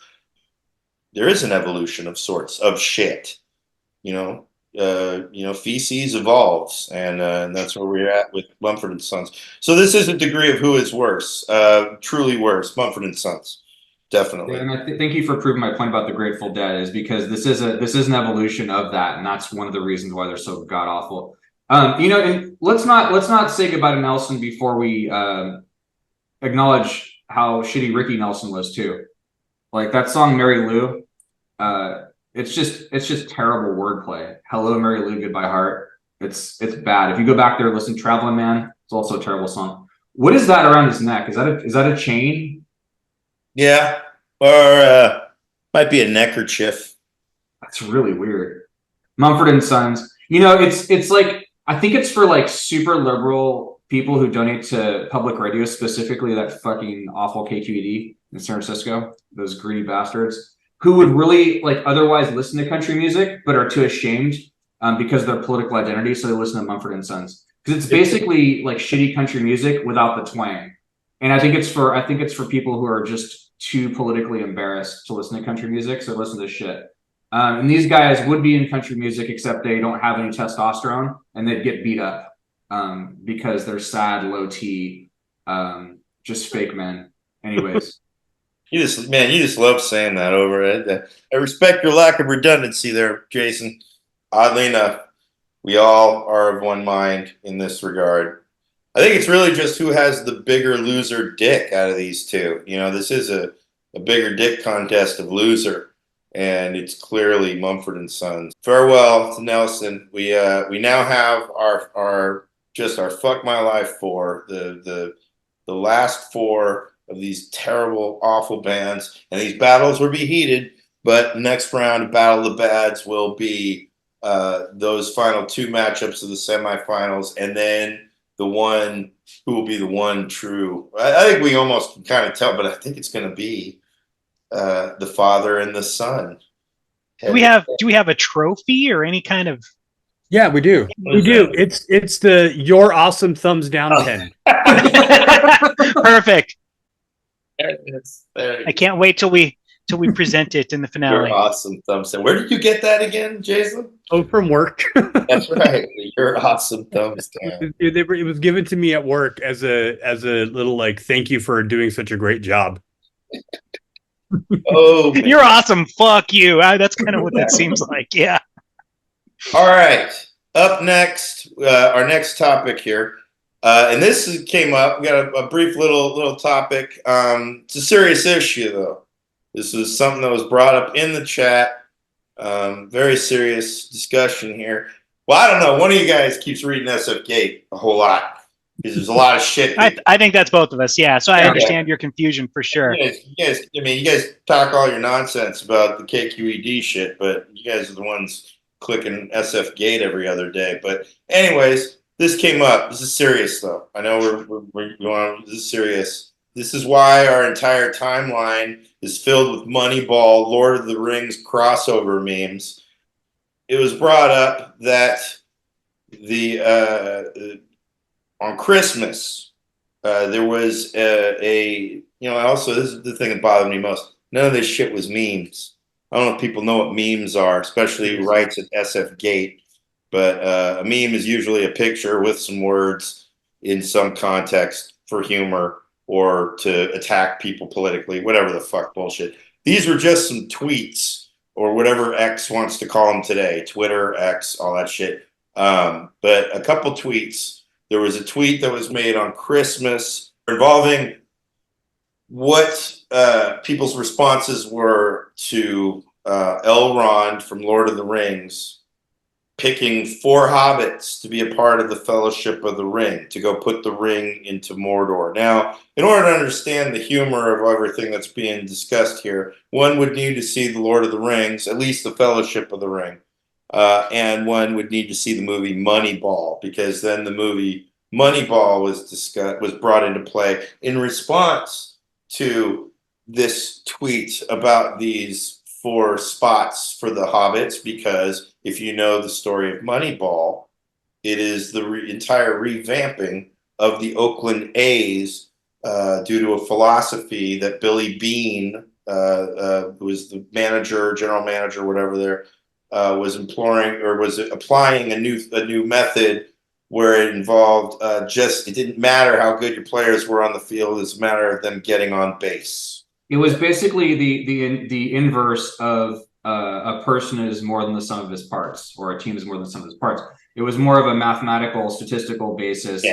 there is an evolution of sorts of shit, you know. Feces evolves, and that's where we're at with Mumford and Sons. So this is a degree of who is worse, truly worse. Mumford and Sons, definitely. Yeah, and thank you for proving my point about the Grateful Dead, is because this is an evolution of that, and that's one of the reasons why they're so god awful. And let's not say goodbye to Nelson before we acknowledge how shitty Ricky Nelson was too. Like that song Mary Lou, it's just terrible wordplay. Hello Mary Lou, goodbye heart. It's bad. If you go back there and listen, Traveling Man, it's also a terrible song. What is that around his neck? Is that a chain? Yeah, or might be a neckerchief. That's really weird. Mumford and Sons. It's like, I think it's for like super liberal people who donate to public radio, specifically that fucking awful KQED in San Francisco, those greedy bastards who would really like otherwise listen to country music but are too ashamed because of their political identity, so they listen to Mumford and Sons, because it's basically like shitty country music without the twang. And I think it's for people who are just too politically embarrassed to listen to country music, so listen to this shit. And these guys would be in country music, except they don't have any testosterone, and they'd get beat up because they're sad, low T, just fake men. Anyways. You just love saying that over it. I respect your lack of redundancy there, Jason. Oddly enough, we all are of one mind in this regard. I think it's really just who has the bigger loser dick out of these two. This is a bigger dick contest of loser, and it's clearly Mumford and Sons. Farewell to Nelson. We now have our fuck my life four, the last four of these terrible, awful bands, and these battles will be heated. But next round of Battle of the Bads will be those final two matchups of the semifinals, and then the one who will be the one true. I think we almost can kind of tell, but I think it's going to be the father and the son. Do we have a trophy or any kind of? Yeah, we do. We do. It's the Your Awesome Thumbs Down pin. Perfect. There it is. I can't wait till we present it in the finale. Your awesome thumbs down. Where did you get that again, Jason? Oh, from work. That's right. Your awesome thumbs down. It was given to me at work as a little like thank you for doing such a great job. Oh, man. You're awesome. Fuck you. That's kind of what that seems like. Yeah. All right. Up next, our next topic here. And this came up. We got a brief little topic. It's a serious issue, though. This was something that was brought up in the chat. Very serious discussion here. Well, I don't know. One of you guys keeps reading SFGate a whole lot because there's a lot of shit. I think that's both of us. Yeah. So I understand your confusion for sure. You guys talk all your nonsense about the KQED shit, but you guys are the ones clicking SFGate every other day. But anyways, this came up. This is serious, though. I know we're going. This is serious. This is why our entire timeline is filled with Moneyball, Lord of the Rings crossover memes. It was brought up that on Christmas there was also this is the thing that bothered me most. None of this shit was memes. I don't know if people know what memes are, especially who writes at SFGate. But a meme is usually a picture with some words in some context for humor or to attack people politically, whatever the fuck bullshit. These were just some tweets or whatever X wants to call them today, Twitter, X, all that shit. But a couple tweets. There was a tweet that was made on Christmas involving what people's responses were to Elrond from Lord of the Rings picking 4 hobbits to be a part of the Fellowship of the Ring, to go put the ring into Mordor. Now, in order to understand the humor of everything that's being discussed here, one would need to see The Lord of the Rings, at least the Fellowship of the Ring, and one would need to see the movie Moneyball, because then the movie Moneyball was brought into play in response to this tweet about these 4 spots for the hobbits, because if you know the story of Moneyball, it is the entire revamping of the Oakland A's due to a philosophy that Billy Beane, who was the manager, general manager, whatever there, was applying a new method where it involved it didn't matter how good your players were on the field, it was a matter of them getting on base. It was basically the inverse of a person is more than the sum of his parts, or a team is more than the sum of its parts. It was more of a mathematical, statistical basis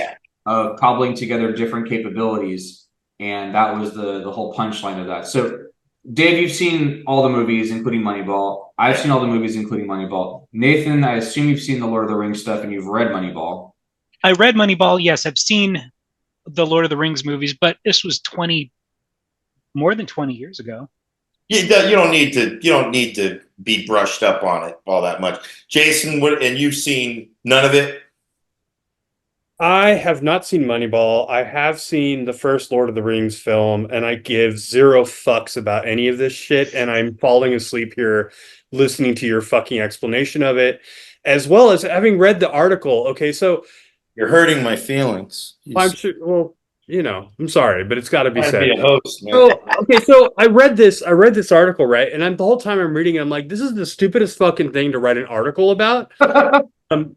of cobbling together different capabilities, and that was the whole punchline of that. So, Dave, you've seen all the movies, including Moneyball. I've seen all the movies, including Moneyball. Nathan, I assume you've seen the Lord of the Rings stuff, and you've read Moneyball. I read Moneyball. Yes, I've seen the Lord of the Rings movies, but this was more than 20 years ago. You don't need to be brushed up on it all that much. Jason, and you've seen none of it? I have not seen Moneyball. I have seen the first Lord of the Rings film, and I give 0 fucks about any of this shit, and I'm falling asleep here listening to your fucking explanation of it, as well as having read the article. Okay, so you're hurting my feelings. I'm sure, well, I'm sorry, but it's got to be said. Be a host, man. So, okay, so I read this article, right? And the whole time I'm reading it, I'm like, this is the stupidest fucking thing to write an article about.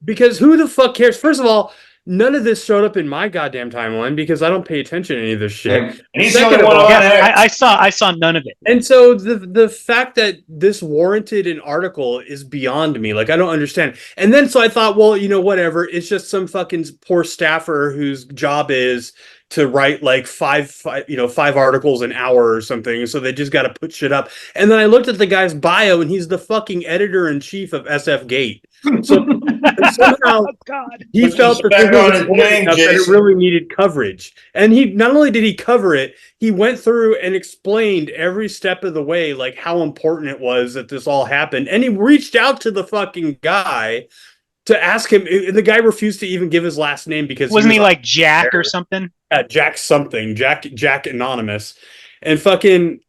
Because who the fuck cares? First of all, none of this showed up in my goddamn timeline because I don't pay attention to any of this shit. And he's the only one on there. I saw none of it. And so the fact that this warranted an article is beyond me. Like, I don't understand. And then so I thought, well, whatever. It's just some fucking poor staffer whose job is to write like five articles an hour or something. So they just got to put shit up. And then I looked at the guy's bio, and he's the fucking editor-in-chief of SFGate. So somehow he felt that it really needed coverage. And he not only did he cover it, he went through and explained every step of the way, like how important it was that this all happened. And he reached out to the fucking guy to ask him. The guy refused to even give his last name because wasn't he like Jack or something? Yeah, Jack something, Jack Anonymous, and fucking.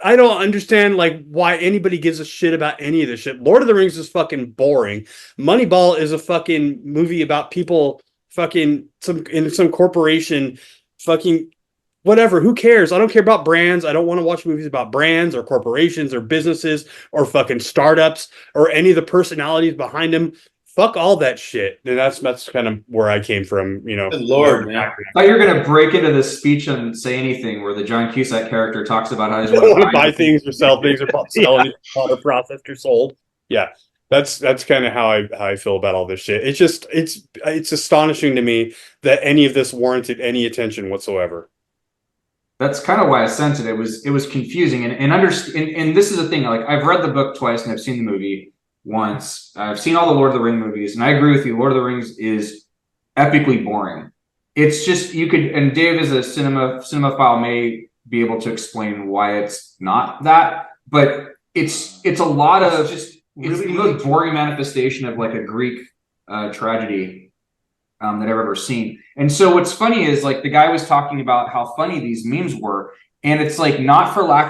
I don't understand like why anybody gives a shit about any of this shit. Lord of the Rings is fucking boring. Moneyball is a fucking movie about people fucking in some corporation fucking whatever. Who cares? I don't care about brands. I don't want to watch movies about brands or corporations or businesses or fucking startups or any of the personalities behind them. Fuck all that shit. And that's kind of where I came from, Good Lord, man. I thought you were going to break into this speech and say anything where the John Cusack character talks about how he's want to buy things or sell things or sell anything or processed or sold. Yeah, that's kind of how I feel about all this shit. It's just it's astonishing to me that any of this warranted any attention whatsoever. That's kind of why I sent it. It was confusing and this is the thing. Like, I've read the book twice and I've seen the movie once. I've seen all the Lord of the Rings movies, and I agree with you. Lord of the Rings is epically boring. It's just and Dave as a cinemaphile may be able to explain why it's not that, but it's a lot of it's the most boring manifestation of like a Greek tragedy that I've ever seen. And so what's funny is like the guy was talking about how funny these memes were, and it's like not for lack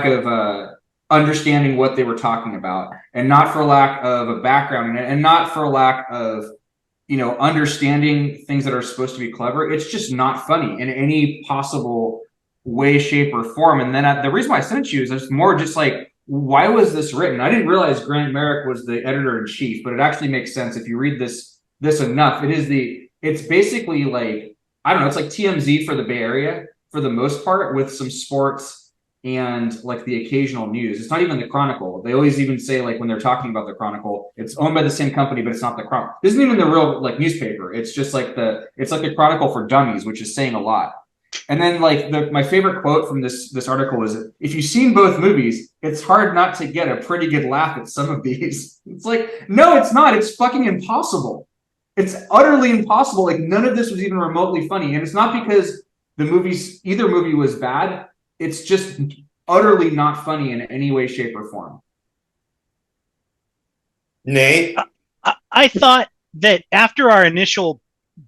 of understanding what they were talking about, and not for lack of a background, and not for lack of understanding things that are supposed to be clever. It's just not funny in any possible way, shape, or form. And then the reason why I sent you is it's more just like, why was this written? I didn't realize Grant Merrick was the editor-in-chief, but it actually makes sense if you read this enough. It's basically like, I don't know, it's like TMZ for the Bay Area for the most part, with some sports and like the occasional news. It's not even the Chronicle. They always even say, like, when they're talking about the Chronicle, it's owned by the same company, but it's not the Chronicle. This isn't even the real like newspaper. It's just like it's like the Chronicle for dummies, which is saying a lot. And then like my favorite quote from this article is, if you've seen both movies, it's hard not to get a pretty good laugh at some of these. It's like, no, it's not. It's fucking impossible. It's utterly impossible. Like none of this was even remotely funny. And it's not because either movie was bad. It's just utterly not funny in any way, shape, or form. Nate? I thought that after our initial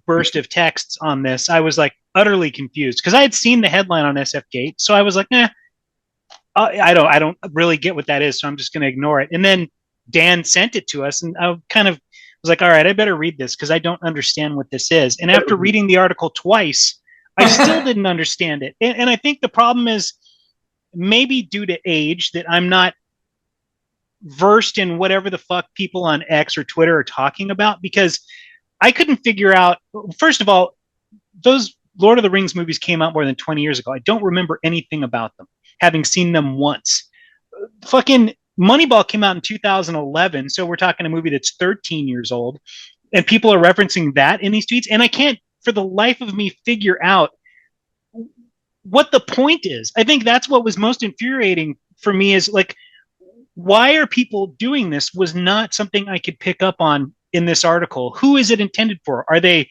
burst of texts on this, I was like utterly confused because I had seen the headline on SFGate. So I was like, I don't really get what that is. So I'm just going to ignore it. And then Dan sent it to us and I kind of was like, all right, I better read this because I don't understand what this is. And after reading the article twice, I still didn't understand it. And I think the problem is maybe due to age that I'm not versed in whatever the fuck people on X or Twitter are talking about, because I couldn't figure out, first of all, those Lord of the Rings movies came out more than 20 years ago. I don't remember anything about them, having seen them once. Fucking Moneyball came out in 2011, so we're talking a movie that's 13 years old, and people are referencing that in these tweets, and I can't for the life of me figure out what the point is. I think that's what was most infuriating for me, is like, why are people doing this was not something I could pick up on in this article. Who is it intended for? Are they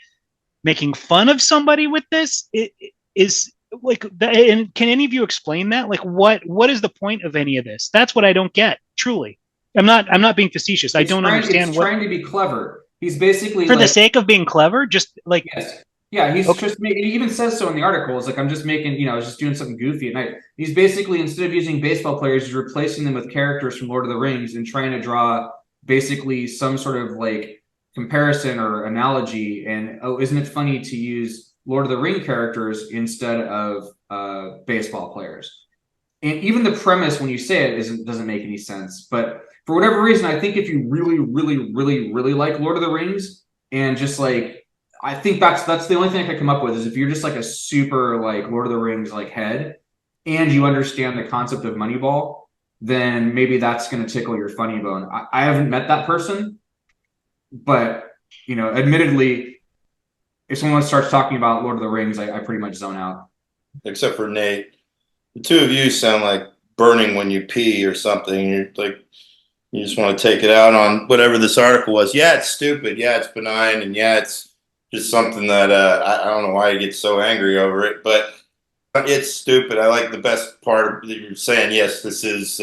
making fun of somebody with this? It is like, and can any of you explain that? Like, what is the point of any of this? That's what I don't get. Truly, I'm not being facetious. I don't understand. He's trying to be clever. He's basically for the sake of being clever. Just like, yes. Yeah, he's just making, he even says so in the article. It's like, I'm just making, I was just doing something goofy at night. He's basically, instead of using baseball players, he's replacing them with characters from Lord of the Rings and trying to draw basically some sort of like comparison or analogy. And oh, isn't it funny to use Lord of the Ring characters instead of baseball players? And even the premise, when you say it, doesn't make any sense. But for whatever reason, I think if you really, really, really, really like Lord of the Rings and just like, I think that's the only thing I could come up with, is if you're just like a super like Lord of the Rings like head and you understand the concept of Moneyball, then maybe that's going to tickle your funny bone. I haven't met that person, but admittedly, if someone starts talking about Lord of the Rings, I pretty much zone out. Except for Nate. The two of you sound like burning when you pee or something. You're like, you just want to take it out on whatever this article was. Yeah, it's stupid. Yeah, it's benign. And yeah, it's just something that I don't know why you get so angry over it, but it's stupid. I like the best part that you're saying. Yes, this is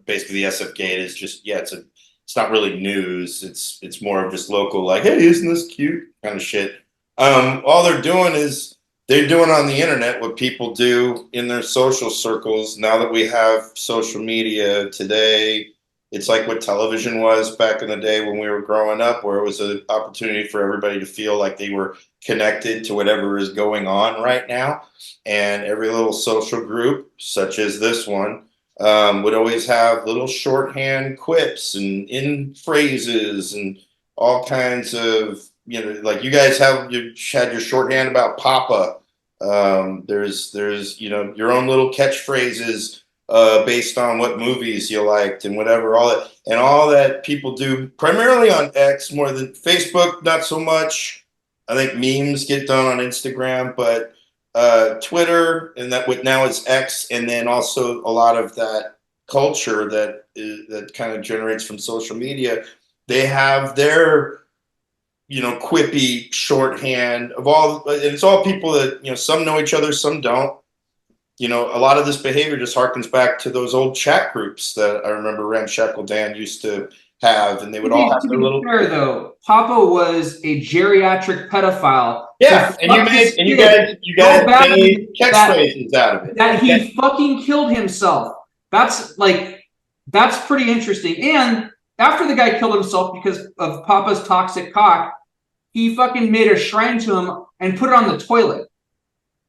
basically the SFGate is just, yeah, it's not really news. It's more of just local, like, hey, isn't this cute kind of shit. All they're doing is they're doing on the internet what people do in their social circles. Now that we have social media today, it's like what television was back in the day when we were growing up, where it was an opportunity for everybody to feel like they were connected to whatever is going on right now. And every little social group, such as this one, would always have little shorthand quips and in phrases and all kinds of, like you guys had your shorthand about Papa. There's your own little catchphrases based on what movies you liked and whatever, all that people do primarily on X more than Facebook, not so much. I think memes get done on Instagram, but Twitter, and that what now is X, and then also a lot of that culture that kind of generates from social media. They have their quippy shorthand of all, and it's all people that some know each other, some don't. A lot of this behavior just harkens back to those old chat groups that I remember Ramshackle Dan used to have, and they would all have their little. Fair though, Papa was a geriatric pedophile. Yeah, and you guys made catchphrases out of it. That he fucking killed himself. That's pretty interesting. And after the guy killed himself because of Papa's toxic cock, he fucking made a shrine to him and put it on the toilet.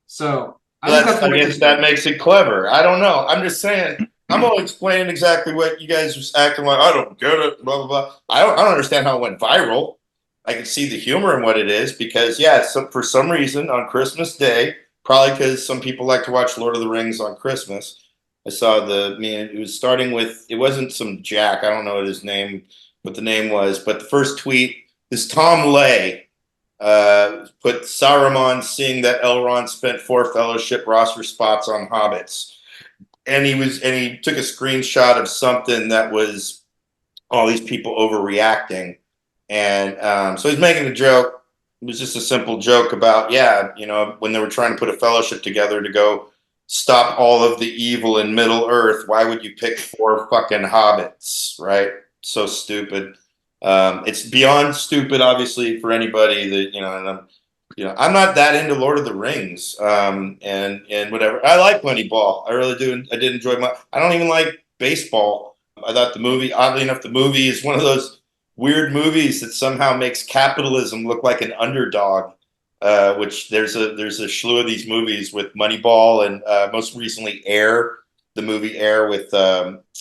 So. I guess that makes it clever. I don't know. I'm just saying. I'm only explaining exactly what you guys was acting like. I don't get it. Blah blah blah. I don't understand how it went viral. I can see the humor in what it is because for some reason on Christmas Day, probably because some people like to watch Lord of the Rings on Christmas. I saw it was starting with, it wasn't some Jack. I don't know what the name was, but the first tweet is Tom Lay. put Saruman seeing that Elrond spent 4 fellowship roster spots on hobbits. And he took a screenshot of something that was all these people overreacting. And so he's making a joke. It was just a simple joke about, when they were trying to put a fellowship together to go stop all of the evil in Middle Earth, why would you pick 4 fucking hobbits, right? So stupid. It's beyond stupid, obviously, for anybody that, and I'm not that into Lord of the Rings, and whatever. I like Moneyball. I really do. I did enjoy I don't even like baseball. I thought the movie, oddly enough, the movie is one of those weird movies that somehow makes capitalism look like an underdog. Which there's a slew of these movies with Moneyball and most recently Air, the movie Air with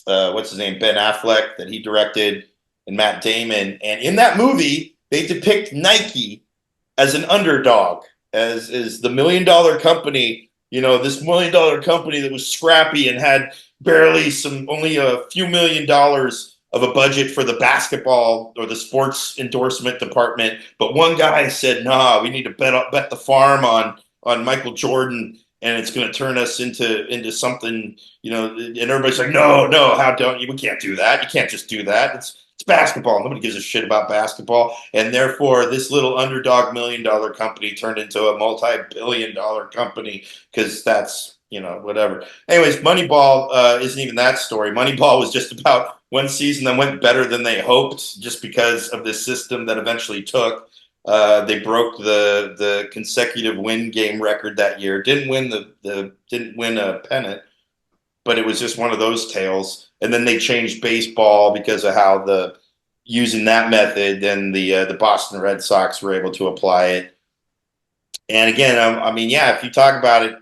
what's his name, Ben Affleck, that he directed, and Matt Damon. And in that movie, they depict Nike as an underdog, as the $1 million company. This $1 million company that was scrappy and had only a few $1 million of a budget for the basketball or the sports endorsement department. But one guy said, nah, we need to bet the farm on Michael Jordan, and it's going to turn us into something, and everybody's like, no, how don't you? We can't do that. You can't just do that. It's basketball. Nobody gives a shit about basketball. And therefore, this little underdog $1 million company turned into a multi-billion-dollar company because that's, whatever. Anyways, Moneyball isn't even that story. Moneyball was just about one season that went better than they hoped just because of this system that eventually took. They broke the consecutive win game record that year. Didn't win a pennant, but it was just one of those tales. And then they changed baseball because of how using that method, then the Boston Red Sox were able to apply it. And again, if you talk about it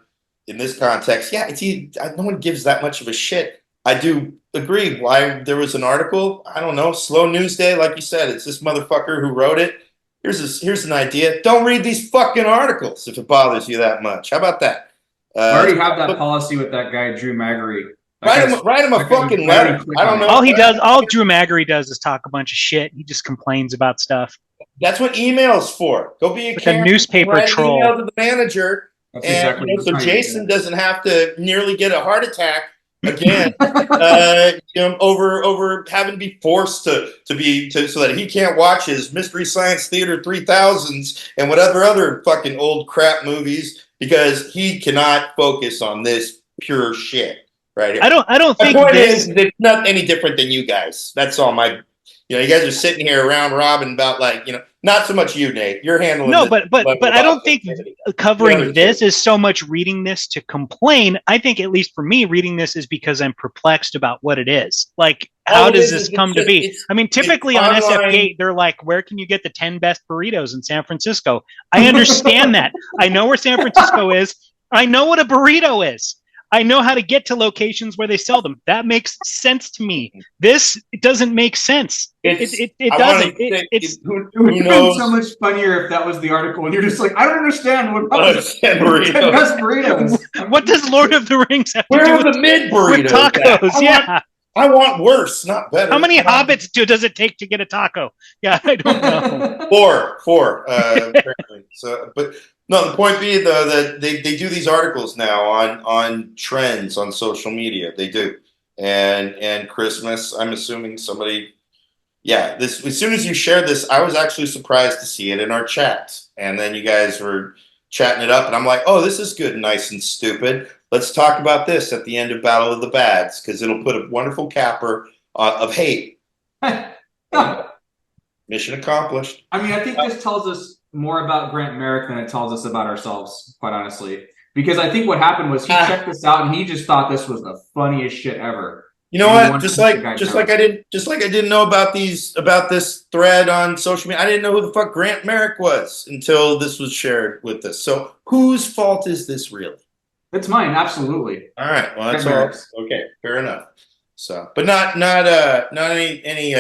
in this context, no one gives that much of a shit. I do agree. Why there was an article, I don't know, slow news day, like you said, it's this motherfucker who wrote it. Here's an idea. Don't read these fucking articles if it bothers you that much. How about that? I already have that policy with that guy, Drew Magary. Write him a fucking letter. I don't know. All Drew Magary does is talk a bunch of shit. He just complains about stuff. That's what email's for. Go be a newspaper troll. Email to the manager. That's exactly so Jason doesn't have to nearly get a heart attack again, over having to be forced so that he can't watch his Mystery Science Theater 3000s and whatever other fucking old crap movies because he cannot focus on this pure shit right here. I don't think the point is it's not any different than you guys. That's all my. You guys are sitting here around Robin about not so much you, Nate. You're handling but I don't think covering this is so much reading this to complain. I think at least for me, reading this is because I'm perplexed about what it is. Like, how does this come to be? I mean, typically on SFGate, they're like, where can you get the 10 best burritos in San Francisco? I understand that. I know where San Francisco is. I know what a burrito is. I know how to get to locations where they sell them. That makes sense to me. It doesn't make sense. It doesn't. It would have been so much funnier if that was the article and you're just like, I don't understand what best burritos. What does Lord of the Rings have to do with the mid burritos? With tacos? I want worse, not better. How many hobbits does it take to get a taco? Yeah, I don't know. Four. Apparently. So, but. No, the point being, though, that they do these articles now on trends on social media. They do. And Christmas, I'm assuming somebody, this as soon as you shared this, I was actually surprised to see it in our chat. And then you guys were chatting it up, and I'm like, oh, this is good, nice and stupid. Let's talk about this at the end of Battle of the Bads, because it'll put a wonderful capper of hate. Mission accomplished. I mean, I think this tells us more about Grant Merrick than it tells us about ourselves, quite honestly. Because I think what happened was he checked this out and he just thought this was the funniest shit ever. You know what? Just like I didn't know about this thread on social media. I didn't know who the fuck Grant Merrick was until this was shared with us. So whose fault is this really? It's mine, absolutely. All right. Well, that's all. Okay, fair enough. So, but not any.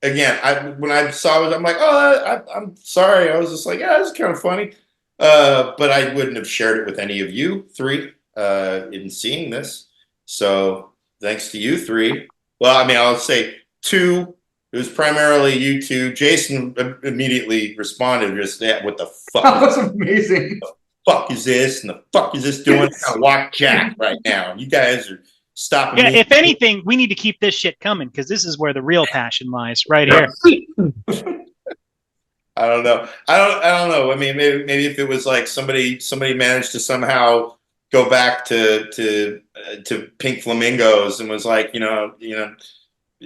Again, when I saw it, I'm like, oh, I'm sorry. I was just like, yeah, this is kind of funny. But I wouldn't have shared it with any of you three in seeing this. So thanks to you three. Well, I mean, I'll say two. It was primarily you two. Jason immediately responded, just what the fuck? That was amazing. Fuck is this? And the fuck is this doing? I gotta watch Jack right now. You guys are stopping Yeah, me. if anything, we need to keep this shit coming because this is where the real passion lies, right here. I don't know. I don't know. I mean, maybe if it was like somebody managed to somehow go back to Pink Flamingos and was like,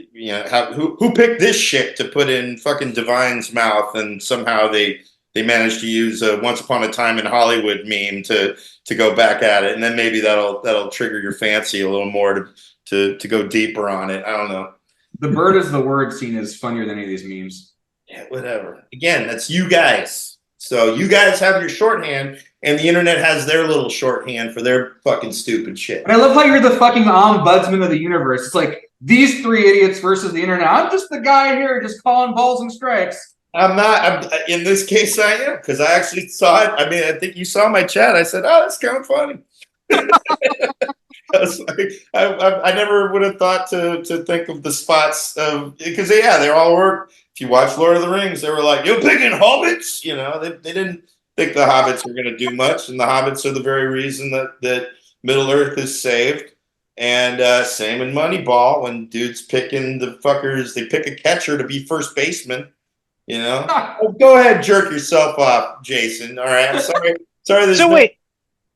who picked this shit to put in fucking Divine's mouth, and somehow they managed to use a Once Upon a Time in Hollywood meme to go back at it, and then maybe that'll trigger your fancy a little more to go deeper on it. I don't know. The bird is the word scene is funnier than any of these memes. Yeah, whatever. Again, that's you guys. So you guys have your shorthand, and the internet has their little shorthand for their fucking stupid shit. And I love how you're the fucking ombudsman of the universe. It's like these three idiots versus the internet. I'm just the guy here just calling balls and strikes. I'm not. In this case, I am, because I actually saw it. I mean, I think you saw my chat. I said, "Oh, that's kind of funny." I was like, I never would have thought to think of the spots of, because they all were. If you watch Lord of the Rings, they were like, "You're picking hobbits." They didn't think the hobbits were going to do much, and the hobbits are the very reason that Middle Earth is saved. And same in Moneyball, when dudes picking the fuckers, they pick a catcher to be first baseman. Oh, go ahead, jerk yourself off, Jason. All right, I'm sorry. Wait.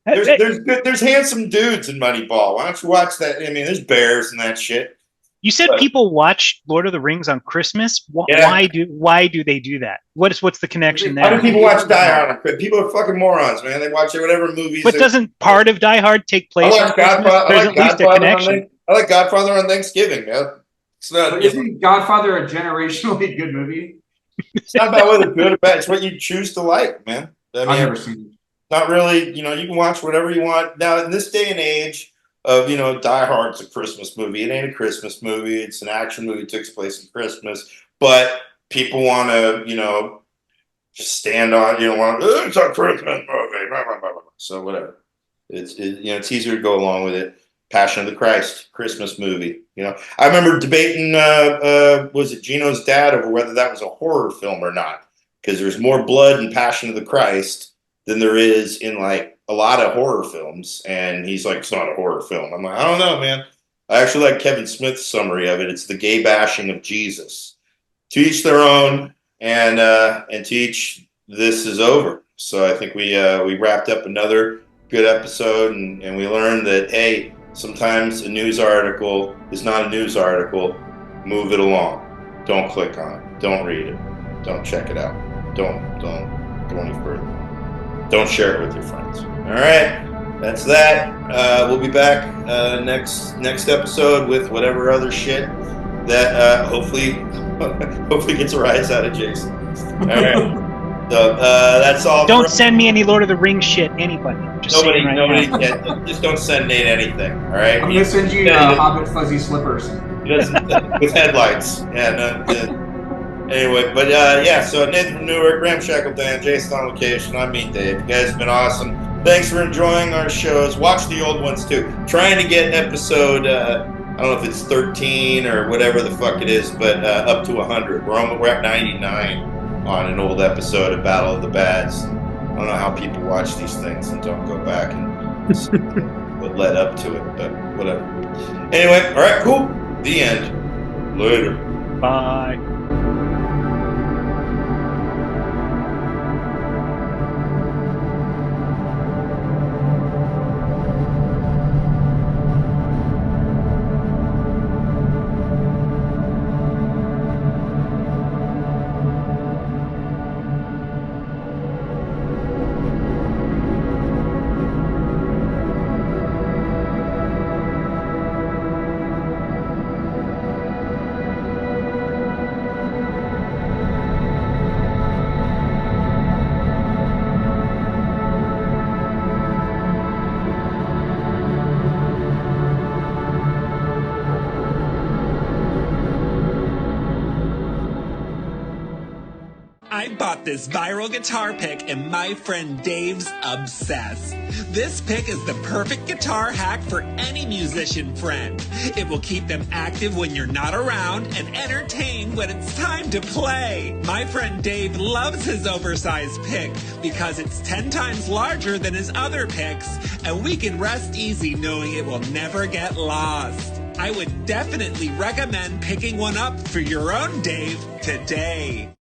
There's handsome dudes in Moneyball. Why don't you watch that? I mean, there's bears and that shit. You said people watch Lord of the Rings on Christmas. Yeah. Why do they do that? What's the connection there? Why do people watch Die Hard on Christmas? People are fucking morons, man. They watch whatever movies. But doesn't part of Die Hard take place on Christmas? There's at least a connection. I like Godfather on Thanksgiving, man. It's not. Isn't Godfather a generationally good movie? It's not about whether good or bad. It's what you choose to like, man. I mean, I've never seen it. Not really. You can watch whatever you want. Now, in this day and age of, Die Hard's a Christmas movie. It ain't a Christmas movie. It's an action movie. It takes place in Christmas. But people want to, just stand on, it's a Christmas movie. Blah, blah, blah, blah. So whatever. It's easier to go along with it. Passion of the Christ, Christmas movie. I remember debating, was it Gino's dad, over whether that was a horror film or not, because there's more blood in Passion of the Christ than there is in like a lot of horror films, and he's like, it's not a horror film. I'm like, I don't know, man. I actually like Kevin Smith's summary of it. It's the gay bashing of Jesus. To each their own, and to each this is over. So I think we wrapped up another good episode, and we learned that, hey, sometimes a news article is not a news article. Move it along. Don't click on it. Don't read it. Don't check it out. Don't go any further. Don't share it with your friends. All right, that's that. We'll be back next episode with whatever other shit that hopefully gets a rise out of Jason. All right. So that's all. Don't send me any Lord of the Rings shit, anybody. Nobody. Just don't send Nate anything. All right. I'm gonna send you Hobbit fuzzy slippers. With headlights. Anyway, but so Nathan from Newark, Ramshackle Dan, Jason on location. I'm me, Dave. You guys have been awesome. Thanks for enjoying our shows. Watch the old ones too. Trying to get episode, I don't know if it's 13 or whatever the fuck it is, but up to 100. We're at 99 on an old episode of Battle of the Bads. I don't know how people watch these things and don't go back and what led up to it, but whatever. Anyway, all right, cool. The end. Later. Bye. I bought this viral guitar pick and my friend Dave's obsessed. This pick is the perfect guitar hack for any musician friend. It will keep them active when you're not around and entertained when it's time to play. My friend Dave loves his oversized pick because it's 10 times larger than his other picks, and we can rest easy knowing it will never get lost. I would definitely recommend picking one up for your own Dave today.